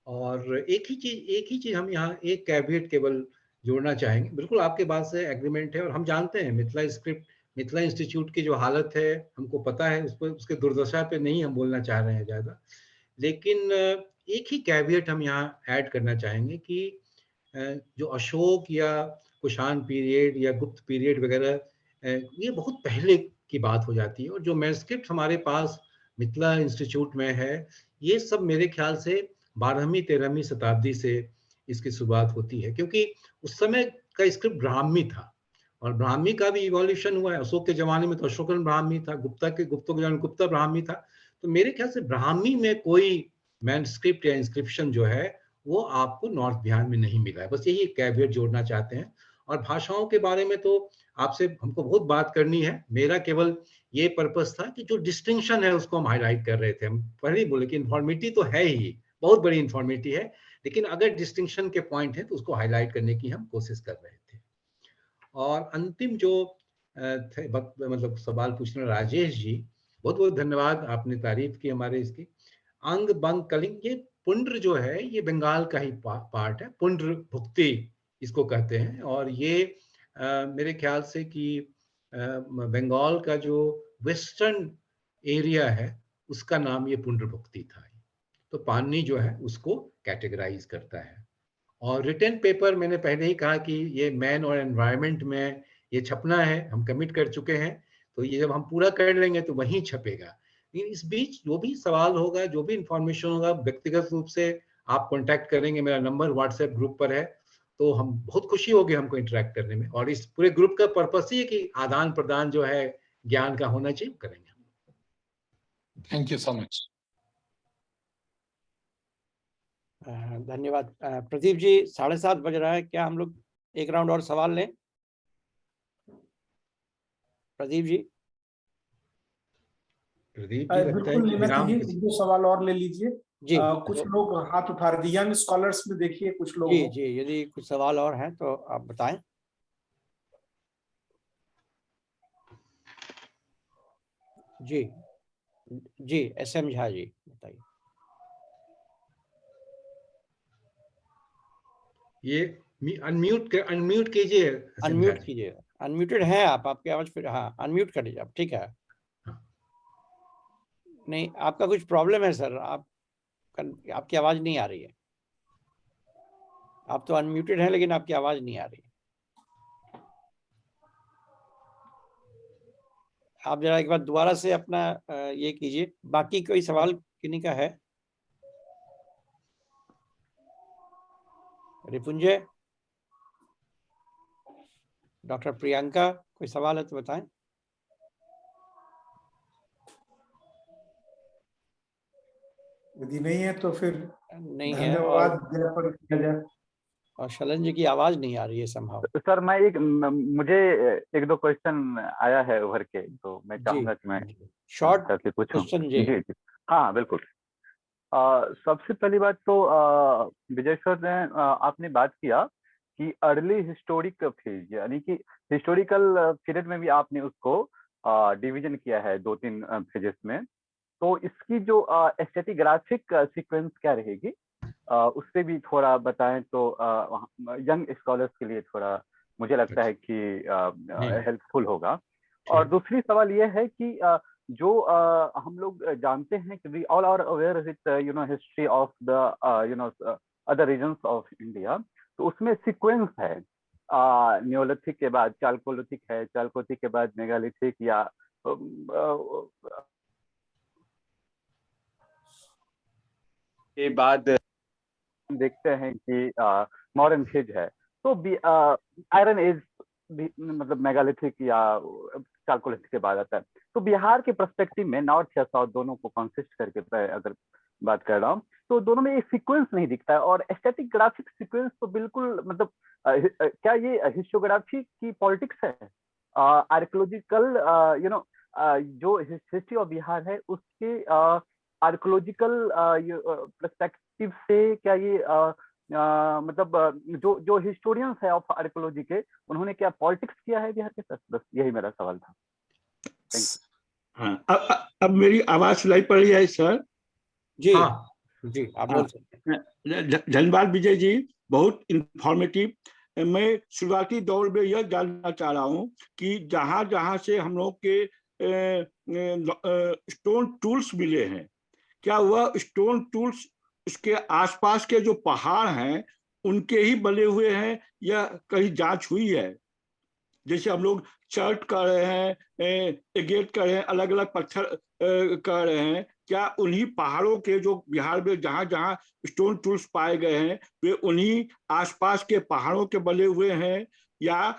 और एक ही चीज हम यहाँ एक कैविएट केवल जोड़ना चाहेंगे। बिल्कुल आपके बात से एग्रीमेंट है, और हम जानते हैं मिथिला इंस्टीट्यूट की जो हालत है हमको पता है, उस पर उसके दुर्दशा पे नहीं हम बोलना चाह रहे हैं ज्यादा, लेकिन एक ही कैविएट हम यहाँ ऐड करना चाहेंगे कि जो अशोक या कुषाण पीरियड या गुप्त पीरियड वगैरह, ये बहुत पहले की बात हो जाती है। और जो मैनस्क्रिप्ट हमारे पास मिथिला इंस्टीट्यूट में है, ये सब मेरे ख्याल से 12वीं-13वीं शताब्दी से इसकी शुरुआत होती है, क्योंकि उस समय का स्क्रिप्ट ब्राह्मी था, और ब्राह्मी का भी इवोल्यूशन हुआ है। अशोक के जमाने में तो अशोकन ब्राह्मी था, गुप्ता के जमाने में गुप्ता ब्राह्मी था। तो मेरे ख्याल से ब्राह्मी में कोई मैनस्क्रिप्ट या इंस्क्रिप्शन जो है वो आपको नॉर्थ बिहार में नहीं मिला है। बस यही कैविएट जोड़ना चाहते हैं। और भाषाओं के बारे में तो आपसे हमको बहुत बात करनी है। मेरा केवल ये पर्पस था कि जो डिस्टिंक्शन है उसको हम हाईलाइट कर रहे थे। हम पहले ही बोले कि इन्फॉर्मिटी तो है ही, बहुत बड़ी इन्फॉर्मिटी है, लेकिन अगर डिस्टिंक्शन के पॉइंट है तो उसको हाईलाइट करने की हम कोशिश कर रहे थे। और अंतिम जो थे मतलब सवाल पूछने राजेश जी, बहुत बहुत धन्यवाद, आपने तारीफ की हमारे इसकी। अंग बंग कलिंग, ये पुंड्र जो है ये बंगाल का ही पार्ट है, पुंड्र भुक्ति इसको कहते हैं। और ये मेरे ख्याल से कि बंगाल का जो वेस्टर्न एरिया है उसका नाम ये पुंड्र भुक्ति था। तो पाणिनि जो है उसको कैटेगराइज करता है। और रिटन पेपर मैंने पहले ही कहा कि ये मैन और एनवायरनमेंट में ये छपना है, हम कमिट कर चुके हैं। तो ये जब हम पूरा कर लेंगे तो वहीं छपेगा। लेकिन इस बीच जो भी सवाल होगा, जो भी इंफॉर्मेशन होगा, व्यक्तिगत रूप से आप कांटेक्ट करेंगे, मेरा नंबर व्हाट्सएप ग्रुप पर है, तो हम बहुत खुशी होगी हमको इंटरेक्ट करने में। और इस पूरे ग्रुप का पर्पस ही है कि आदान प्रदान जो है ज्ञान का होना चाहिए, करेंगे। Thank you so much. धन्यवाद। प्रदीप जी, 7:30 बज रहा है, क्या हम लोग एक राउंड और सवाल लें? प्रदीप जी। प्रदीप जी, बिल्कुल लेना चाहिए, 2 सवाल और ले लीजिए जी। कुछ लोग हाथ उठा रहे हैं, यंग स्कॉलर्स में देखिए कुछ लोग। जी जी, यदि कुछ सवाल और हैं तो आप बताएं। जी जी, SM झा जी बताइए। ये अनम्यूट कीजिए। अनम्यूट कीजिए, अनम्यूटेड है आप, आपकी आवाज फिर, हाँ अनम्यूट कर लीजिए आप, ठीक है। नहीं, आपका कुछ प्रॉब्लम है सर, आपकी आवाज नहीं आ रही है। आप तो अनम्यूटेड हैं लेकिन आपकी आवाज नहीं आ रही है। आप जरा एक बार दोबारा से अपना ये कीजिए। बाकी कोई सवाल किन्हीं का है? रिपुंजय, डॉक्टर प्रियंका, कोई सवाल है तो बताएं। यदि नहीं है तो फिर नहीं है। धन्यवाद। और शलन जी की आवाज नहीं आ रही है संभव। सर मैं मुझे 1-2 क्वेश्चन आया है उभर के, तो मैं चाहूंगा कि मैं शॉर्ट करके पूछूं। क्वेश्चन जी। जी जी, हाँ बिल्कुल। सबसे पहली बात तो विजय सर ने आपने बात किया कि अर्ली हिस्टोरिक फेज, यानी कि हिस्टोरिकल पीरियड में भी आपने उसको डिवीजन किया है 2-3 फेजेस में। तो इसकी जो स्टैटिग्राफिक सीक्वेंस क्या रहेगी, उससे भी थोड़ा बताएं तो यंग स्कॉलर्स के लिए थोड़ा मुझे लगता है कि हेल्पफुल होगा। और दूसरी सवाल ये है कि जो हम लोग जानते हैं कि we all are aware with history of the other regions of India, तो उसमें सीक्वेंस है, नियोलिथिक के बाद चालकोलिथिक है, चालकोलिथिक के बाद मेगालिथिक, या के बाद देखते हैं कि मॉडर्न फेज है। तो आयरन एज मतलब मेगालिथिक या चालकोलिथिक के बाद आता है। तो बिहार के पर्सपेक्टिव में नॉर्थ या साउथ दोनों को कंसिस्ट करके अगर बात कर रहा हूँ, तो दोनों में एक सीक्वेंस नहीं दिखता है। और स्टैटिग्राफिक सीक्वेंस तो बिल्कुल मतलब क्या ये हिस्टोग्राफी की पॉलिटिक्स है? आर्कियोलॉजिकल जो हिस्ट्री ऑफ बिहार है उसके आर्कियोलॉजिकल पर्सपेक्टिव से क्या ये मतलब जो हिस्टोरियंस है ऑफ आर्कियोलॉजी के, उन्होंने क्या पॉलिटिक्स किया है बिहार के साथ? बस यही मेरा सवाल था। Thank you. अब मेरी आवाज सुनाई पड़ रही है सर? जी हाँ, जी आप बोल सकते हैं। धन्यवाद विजय जी, बहुत इंफॉर्मेटिव। मैं शुरुआती दौर में यह जानना चाह रहा हूँ कि जहाँ जहाँ से हम लोग के स्टोन टूल्स मिले हैं, क्या वह स्टोन टूल्स उसके आसपास के जो पहाड़ हैं उनके ही बने हुए हैं या कहीं जांच हुई है? जैसे हम लोग चर्ट कर रहे हैं, एगेट कर रहे हैं, अलग अलग पत्थर कर रहे हैं, क्या उन्हीं पहाड़ों के जो बिहार में जहां जहां स्टोन टूल्स पाए गए हैं वे उन्हीं आसपास के पहाड़ों के बने हुए हैं, या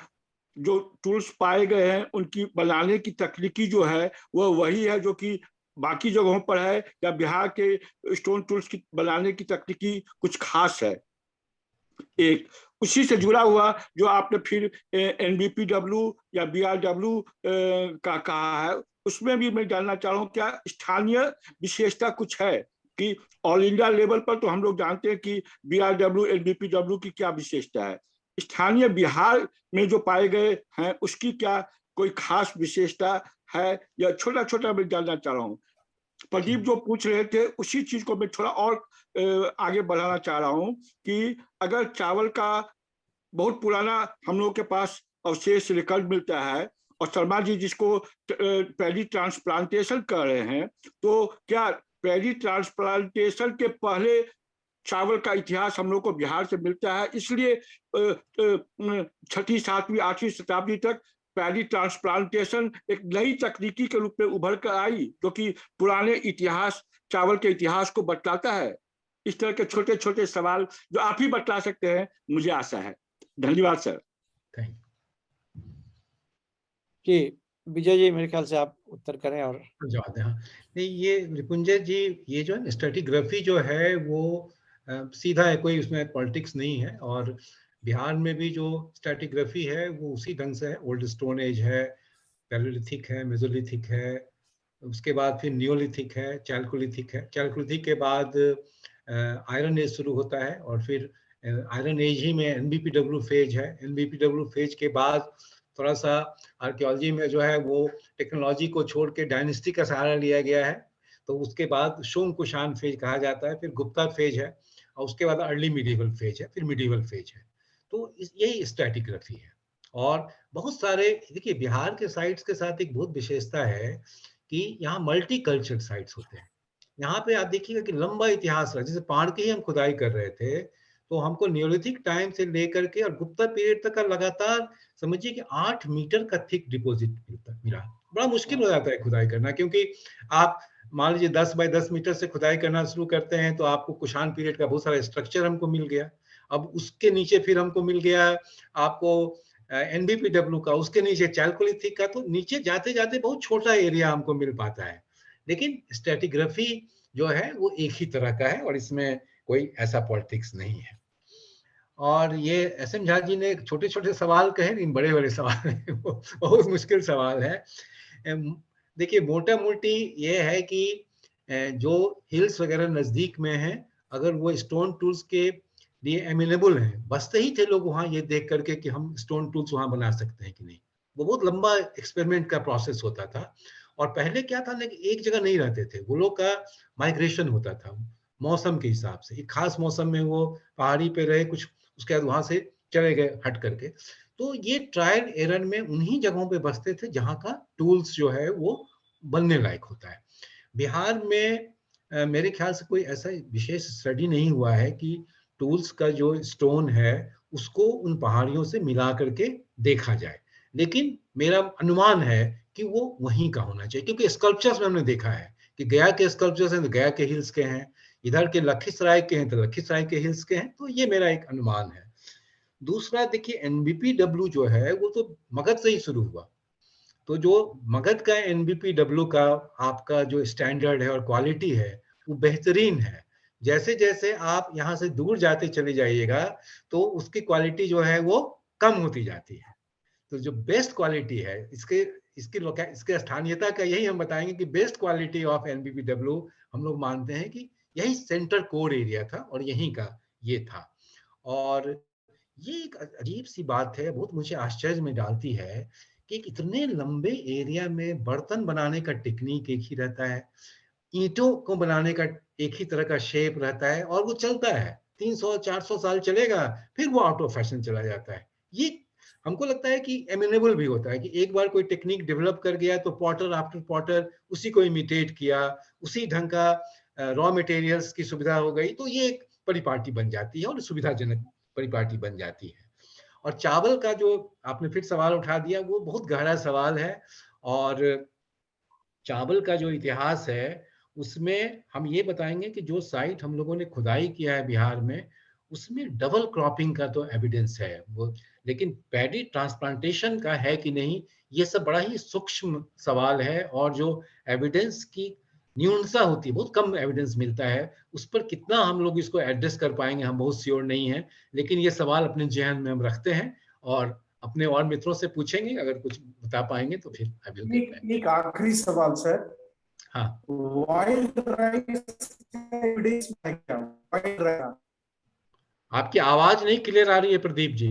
जो टूल्स पाए गए हैं उनकी बनाने की तकनीकी जो है वह वही है जो कि बाकी जगहों पर है, या बिहार के स्टोन टूल्स की बनाने की तकनीकी कुछ खास है? एक उसी से जुड़ा हुआ जो आपने फिर NBPW या BRW का कहा है, उसमें भी मैं जानना चाह रहा हूँ क्या स्थानीय विशेषता कुछ है कि ऑल इंडिया लेवल पर तो हम लोग जानते हैं कि BRW NBPW की क्या विशेषता है, स्थानीय बिहार में जो पाए गए हैं उसकी क्या कोई खास विशेषता है, या छोटा छोटा मैं जानना चाह रहा हूँ। प्रदीप जो पूछ रहे थे उसी चीज को मैं थोड़ा और आगे बढ़ाना चाह रहा हूँ कि अगर चावल का बहुत पुराना हम लोग के पास अवशेष रिकॉर्ड मिलता है और शर्मा जी जिसको पैडी ट्रांसप्लांटेशन कर रहे हैं, तो क्या पैडी ट्रांसप्लांटेशन के पहले चावल का इतिहास हम लोग को बिहार से मिलता है, इसलिए 6वीं 7वीं 8वीं शताब्दी तक पैडी ट्रांसप्लांटेशन एक नई तकनीकी के रूप में उभर कर आई जो कि पुराने इतिहास चावल के इतिहास को बतलाता है। इस तरह के छोटे छोटे सवाल जो आप ही बतला सकते हैं, मुझे आशा है। धन्यवाद सर। जी विजय जी, मेरे ख्याल से आप उत्तर करें और जवाब दें। हाँ नहीं, ये निकुंजय जी, ये जो है स्ट्रेटिग्राफी जो है वो सीधा है, कोई उसमें पॉलिटिक्स नहीं है। और बिहार में भी जो स्ट्रेटिग्राफी है वो उसी ढंग से है, ओल्ड स्टोन एज है, पैलेलिथिक है, मेसोलिथिक है, उसके बाद फिर नियोलिथिक है, चैल्कोलिथिक है, चैल्कोलिथिक के बाद आयरन एज शुरू होता है, और फिर आयरन एज ही में NBPW फेज है। NBPW फेज के बाद थोड़ा सा आर्कियोलॉजी में जो है वो टेक्नोलॉजी को छोड़ के डायनेस्टी का सहारा लिया गया है, तो उसके बाद शोंग कुषाण फेज कहा जाता है, फिर गुप्ता फेज है, और उसके बाद अर्ली मिडीवल फेज है, फिर मिडीवल फेज है। तो यही स्ट्रैटिग्राफी है। और बहुत सारे, देखिए बिहार के साइट्स के साथ एक बहुत विशेषता है कि यहाँ मल्टी कल्चर साइट्स होते हैं। यहाँ पे आप देखिएगा कि लंबा इतिहास है, जैसे पहाड़ की ही हम खुदाई कर रहे थे तो हमको नियोलिथिक टाइम से लेकर के और गुप्ता पीरियड तक का लगातार समझिए कि 8 मीटर का थिक डिपॉजिट मिला। बड़ा मुश्किल हो जाता है खुदाई करना, क्योंकि आप मान लीजिए 10 बाय 10 मीटर से खुदाई करना शुरू करते हैं तो आपको कुषाण पीरियड का बहुत सारा स्ट्रक्चर हमको मिल गया। अब उसके नीचे फिर हमको मिल गया आपको NBPW का, उसके नीचे चैल्कोलिथिक का, तो नीचे जाते जाते बहुत छोटा एरिया हमको मिल पाता है। लेकिन स्ट्रैटिग्राफी जो है वो एक ही तरह का है और इसमें कोई ऐसा पॉलिटिक्स नहीं है। और ये SM झा जी ने छोटे छोटे सवाल कहे, लेकिन बड़े बड़े सवाल हैं, वो बहुत मुश्किल सवाल है। देखिए मोटा मोटी ये है कि जो हिल्स वगैरह नजदीक में हैं, अगर वो स्टोन टूल्स के लिए एमिनेबल हैं, बसते ही थे लोग वहाँ ये देख करके कि हम स्टोन टूल्स वहाँ बना सकते हैं कि नहीं। वो बहुत लंबा एक्सपेरिमेंट का प्रोसेस होता था। और पहले क्या था ना कि एक जगह नहीं रहते थे, वो लोग का माइग्रेशन होता था मौसम के हिसाब से। एक खास मौसम में वो पहाड़ी पे रहे कुछ, उसके बाद वहां से चले गए हट करके। तो ये ट्रायल एरर में उन्हीं जगहों पे बसते थे जहां का टूल्स जो है वो बनने लायक होता है। बिहार में मेरे ख्याल से कोई ऐसा विशेष स्टडी नहीं हुआ है कि टूल्स का जो स्टोन है उसको उन पहाड़ियों से मिला करके देखा जाए। लेकिन मेरा अनुमान है कि वो वहीं का होना चाहिए, क्योंकि स्कल्पचर्स में हमने देखा है कि गया के स्कल्पचर्स हैं तो गया के हिल्स के हैं, इधर के लखीसराय के हैं तो लखीसराय के हिल्स के हैं। तो ये मेरा एक अनुमान है। दूसरा देखिए NBPW जो है वो तो मगध से ही शुरू हुआ, तो जो मगध का NBPW का आपका जो स्टैंडर्ड है और क्वालिटी है वो बेहतरीन है। जैसे जैसे आप यहाँ से दूर जाते चले जाइएगा तो उसकी क्वालिटी जो है वो कम होती जाती है। तो जो बेस्ट क्वालिटी है इसके स्थानीयता का यही हम बताएंगे कि बेस्ट क्वालिटी ऑफ NBPW हम लोग मानते हैं कि यही सेंटर कोर एरिया था और यहीं का ये था। और ये एक अजीब सी बात है, बहुत मुझे आश्चर्य में डालती है कि इतने लंबे एरिया में बर्तन बनाने का टेक्निक एक ही रहता है, ईंटों को बनाने का एक ही तरह का शेप रहता है और वो चलता है 300-400 साल चलेगा, फिर वो आउट ऑफ फैशन चला जाता है। ये हमको लगता है कि एमिनेबल भी होता है कि एक बार कोई टेक्निक डेवलप कर गया तो पॉटर आफ्टर पॉटर उसी को इमिटेट किया, उसी ढंग का रॉ मटेरियल्स की सुविधा हो गई, तो ये एक परिपाटी बन जाती है और सुविधाजनक परिपाटी बन जाती है। और चावल का जो आपने फिर सवाल उठा दिया वो बहुत गहरा सवाल है। और चावल का जो इतिहास है उसमें हम ये बताएंगे कि जो साइट हम लोगों ने खुदाई किया है बिहार में उसमें डबल क्रॉपिंग का तो एविडेंस है वो, लेकिन पैडी ट्रांसप्लांटेशन का है कि नहीं ये सब बड़ा ही सूक्ष्म सवाल है। और जो एविडेंस की न्यूनता होती है, बहुत कम एविडेंस मिलता है। उस पर कितना हम लोग इसको एड्रेस कर पाएंगे हम बहुत श्योर नहीं है, लेकिन ये सवाल अपने जहन में हम रखते हैं और अपने और मित्रों से पूछेंगे, अगर कुछ बता पाएंगे तो फिर आई विल गेट बैक। एक आखिरी सवाल सर, हाँ, वाइल्ड राइस एविडेंस है क्या? वाइल्ड राइस, आपकी आवाज नहीं क्लियर आ रही है प्रदीप जी।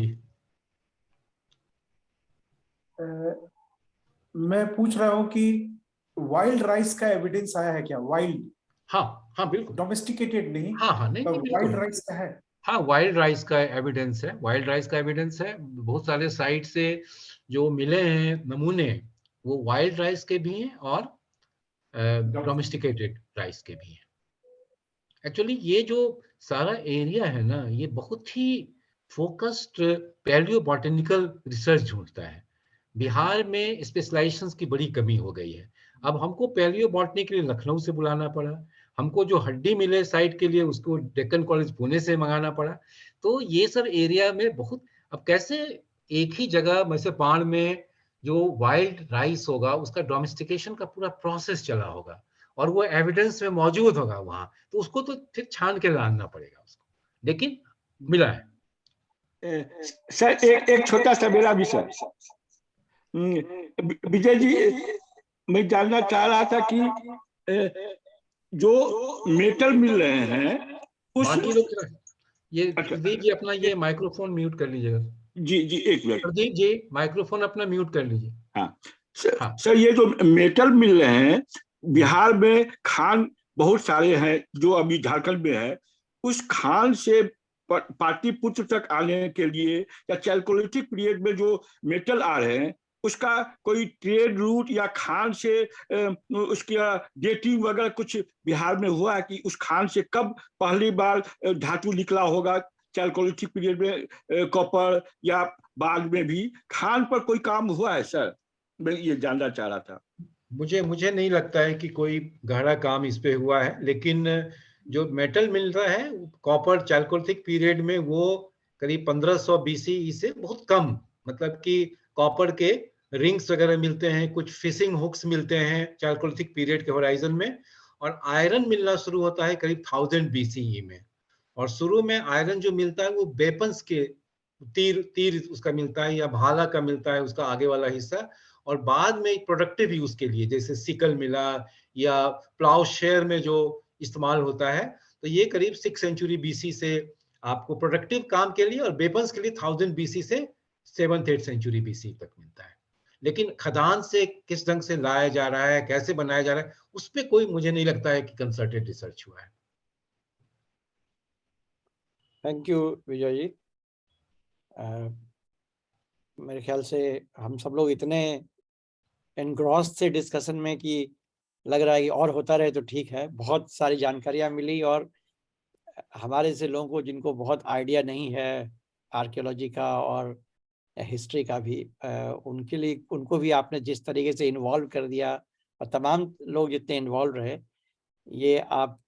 मैं पूछ रहा हूँ कि वाइल्ड राइस का एविडेंस आया है क्या? वाइल्ड, हाँ हाँ बिल्कुल, डोमेस्टिकेटेड नहीं, हाँ हाँ, नहीं पर नहीं वाइल्ड बिल्कुल, राइस का है। हाँ वाइल्ड राइस का एविडेंस है, वाइल्ड राइस का एविडेंस है। बहुत सारे साइट से जो मिले हैं नमूने, वो वाइल्ड राइस के भी हैं और डोमेस्टिकेटेड राइस के भी हैं। एक्चुअली ये जो सारा एरिया है ना, ये बहुत ही फोकस्ड पैलियो बॉटेनिकल रिसर्च ढूंढता है। बिहार में स्पेशलाइजेशन की बड़ी कमी हो गई है। अब हमको पैलियो बॉटनी के लिए लखनऊ से बुलाना पड़ा, हमको जो हड्डी मिले साइट के लिए उसको डेक्कन कॉलेज पुणे से मंगाना पड़ा। तो ये सब एरिया में बहुत, अब कैसे एक ही जगह में से पाण में जो वाइल्ड राइस होगा उसका डोमेस्टिकेशन का पूरा प्रोसेस चला होगा और वो एविडेंस में मौजूद होगा वहां, तो उसको तो फिर छान के लाना पड़ेगा उसको, लेकिन मिला है। सर एक छोटा सा मेरा विषय, विजय जी, मैं जानना चाह रहा था कि जो मेटल मिल रहे हैं उस, बाकी लोग ये अच्छा, प्रदीप जी अपना ये माइक्रोफोन म्यूट कर लीजिएगा। जी जी एक मिनट, प्रदीप जी माइक्रोफोन अपना म्यूट कर लीजिए। हाँ हाँ सर, ये जो मेटल मिल रहे हैं बिहार में, खान बहुत सारे हैं जो अभी झारखंड में है, उस खान से पाटलिपुत्र तक आने के लिए या चैल्कोलिथिक पीरियड में जो मेटल आ रहे हैं उसका कोई ट्रेड रूट या खान से उसका डेटिंग वगैरह कुछ बिहार में हुआ है कि उस खान से कब पहली बार धातु निकला होगा चैल्कोलिथिक पीरियड में, कॉपर या बाद में भी खान पर कोई काम हुआ है सर? मैं ये जानना चाह रहा था। मुझे नहीं लगता है कि कोई गहरा काम इस पे हुआ है, लेकिन जो मेटल मिल रहा है कॉपर चैल्कोलिथिक पीरियड में वो करीब 1500 बीसीई से बहुत कम, मतलब कि कॉपर के रिंग्स वगैरह मिलते हैं, कुछ फिशिंग हुक्स मिलते हैं चैल्कोलिथिक पीरियड के होराइजन में, और आयरन मिलना शुरू होता है करीब 1000 बीसीई में। और शुरू में आयरन जो मिलता है वो वेपन्स के तीर तीर उसका मिलता है या भाला का मिलता है उसका आगे वाला हिस्सा, और बाद में प्रोडक्टिव यूज के लिए जैसे सिकल मिला या प्लाउ शेयर में जो इस्तेमाल होता है, तो ये करीब 6 सेंचुरी बीसी से आपको प्रोडक्टिव काम के लिए और वेपन्स के लिए 1000 बीसी से 7th-8th सेंचुरी बीसी तक मिलता है। लेकिन खदान से किस ढंग से लाया जा रहा है, कैसे बनाया जा रहा है, उस पर कोई मुझे नहीं लगता है कि कंसल्टेड रिसर्च हुआ है। Thank you Vijay ji. मेरे ख्याल से हम सब लोग इतने एनग्रॉस थे डिस्कशन में कि लग रहा है कि और होता रहे तो ठीक है। बहुत सारी जानकारियां मिली और हमारे से लोगों को जिनको बहुत आइडिया नहीं है आर्कियोलॉजी का और हिस्ट्री का भी, उनके लिए, उनको भी आपने जिस तरीके से इन्वॉल्व कर दिया और तमाम लोग जितने इन्वॉल्व रहे, ये आप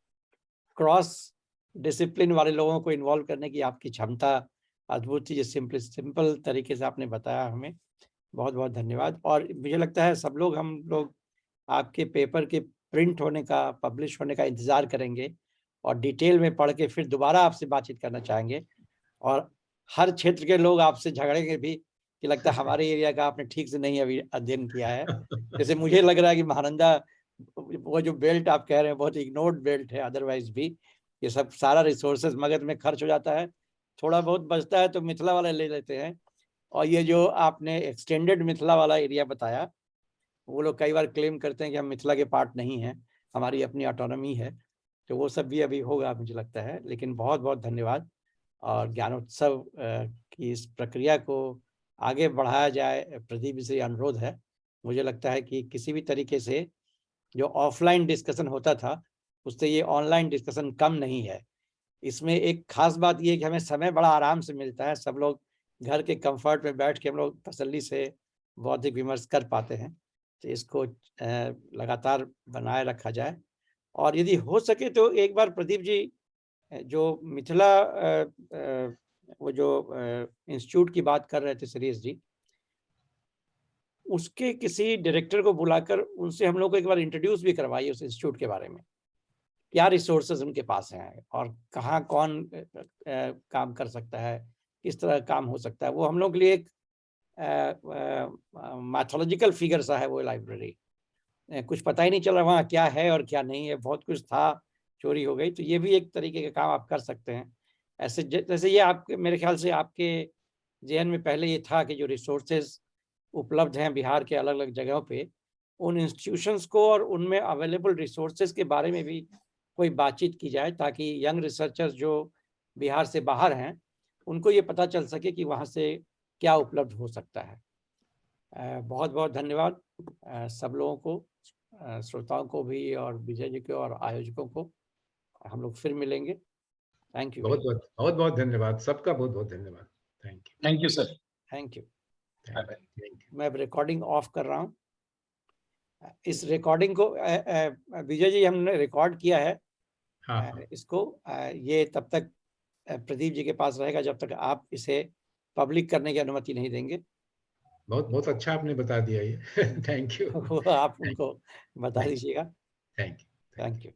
क्रॉस डिसिप्लिन वाले लोगों को इन्वॉल्व करने की आपकी क्षमता अद्भुत थी। सिंपल तरीके से आपने बताया हमें, बहुत बहुत धन्यवाद। और मुझे लगता है सब लोग, हम लोग आपके पेपर के प्रिंट होने का, पब्लिश होने का इंतज़ार करेंगे और डिटेल में पढ़ के फिर दोबारा आपसे बातचीत करना चाहेंगे। और हर क्षेत्र के लोग आपसे झगड़ेंगे भी कि लगता है हमारे एरिया का आपने ठीक से नहीं अभी अध्ययन किया है। जैसे मुझे लग रहा है कि महानंदा, वो जो बेल्ट आप कह रहे हैं बहुत इग्नोर्ड बेल्ट है, अदरवाइज भी ये सब सारा रिसोर्सेज मगध में खर्च हो जाता है, थोड़ा बहुत बचता है तो मिथिला वाले ले लेते हैं। और ये जो आपने एक्सटेंडेड मिथिला वाला एरिया बताया, वो लोग कई बार क्लेम करते हैं कि हम मिथिला के पार्ट नहीं हैं, हमारी अपनी ऑटोनॉमी है, तो वो सब भी अभी होगा मुझे लगता है। लेकिन बहुत बहुत धन्यवाद। और ज्ञानोत्सव की इस प्रक्रिया को आगे बढ़ाया जाए, प्रदीप से अनुरोध है। मुझे लगता है कि किसी भी तरीके से जो ऑफलाइन डिस्कशन होता था उससे ये ऑनलाइन डिस्कशन कम नहीं है। इसमें एक खास बात ये है कि हमें समय बड़ा आराम से मिलता है, सब लोग घर के कंफर्ट में बैठ के हम लोग तसल्ली से बौद्धिक विमर्श कर पाते हैं। तो इसको लगातार बनाए रखा जाए। और यदि हो सके तो एक बार प्रदीप जी जो मिथिला वो जो इंस्टीट्यूट की बात कर रहे थे सुरेश जी, उसके किसी डायरेक्टर को बुलाकर उनसे हम लोग को एक बार इंट्रोड्यूस भी करवाइए उस इंस्टीट्यूट के बारे में, क्या रिसोर्सेज उनके पास हैं और कहाँ कौन काम कर सकता है, किस तरह काम हो सकता है। वो हम लोग के लिए एक मैथोलॉजिकल फिगर सा है वो लाइब्रेरी। कुछ पता ही नहीं चल रहा वहाँ क्या है और क्या नहीं है, बहुत कुछ था चोरी हो गई। तो ये भी एक तरीके का काम आप कर सकते हैं। ऐसे जैसे ये आपके, मेरे ख्याल से आपके जेएन में पहले ये था कि जो रिसोर्सेज उपलब्ध हैं बिहार के अलग अलग जगहों पे, उन इंस्टीट्यूशंस को और उनमें अवेलेबल रिसोर्सेज के बारे में भी कोई बातचीत की जाए, ताकि यंग रिसर्चर्स जो बिहार से बाहर हैं उनको ये पता चल सके कि वहाँ से क्या उपलब्ध हो सकता है। बहुत बहुत धन्यवाद सब लोगों को, श्रोताओं को भी और विजय जी को और आयोजकों को। हम लोग फिर मिलेंगे। Thank you. बहुत बहुत धन्यवाद सबका, बहुत बहुत धन्यवाद। Thank you sir. Thank you. Thank you. मैं रिकॉर्डिंग ऑफ कर रहा हूँ। इस रिकॉर्डिंग को विजय जी हमने रिकॉर्ड किया है। हाँ। इसको ये तब तक प्रदीप जी के पास रहेगा जब तक आप इसे पब्लिक करने की अनुमति नहीं देंगे। बहुत बहुत अच्छा आपने बता दिया ये। Thank you. वो आप उनको बता दीजिएगा। Thank you. Thank you.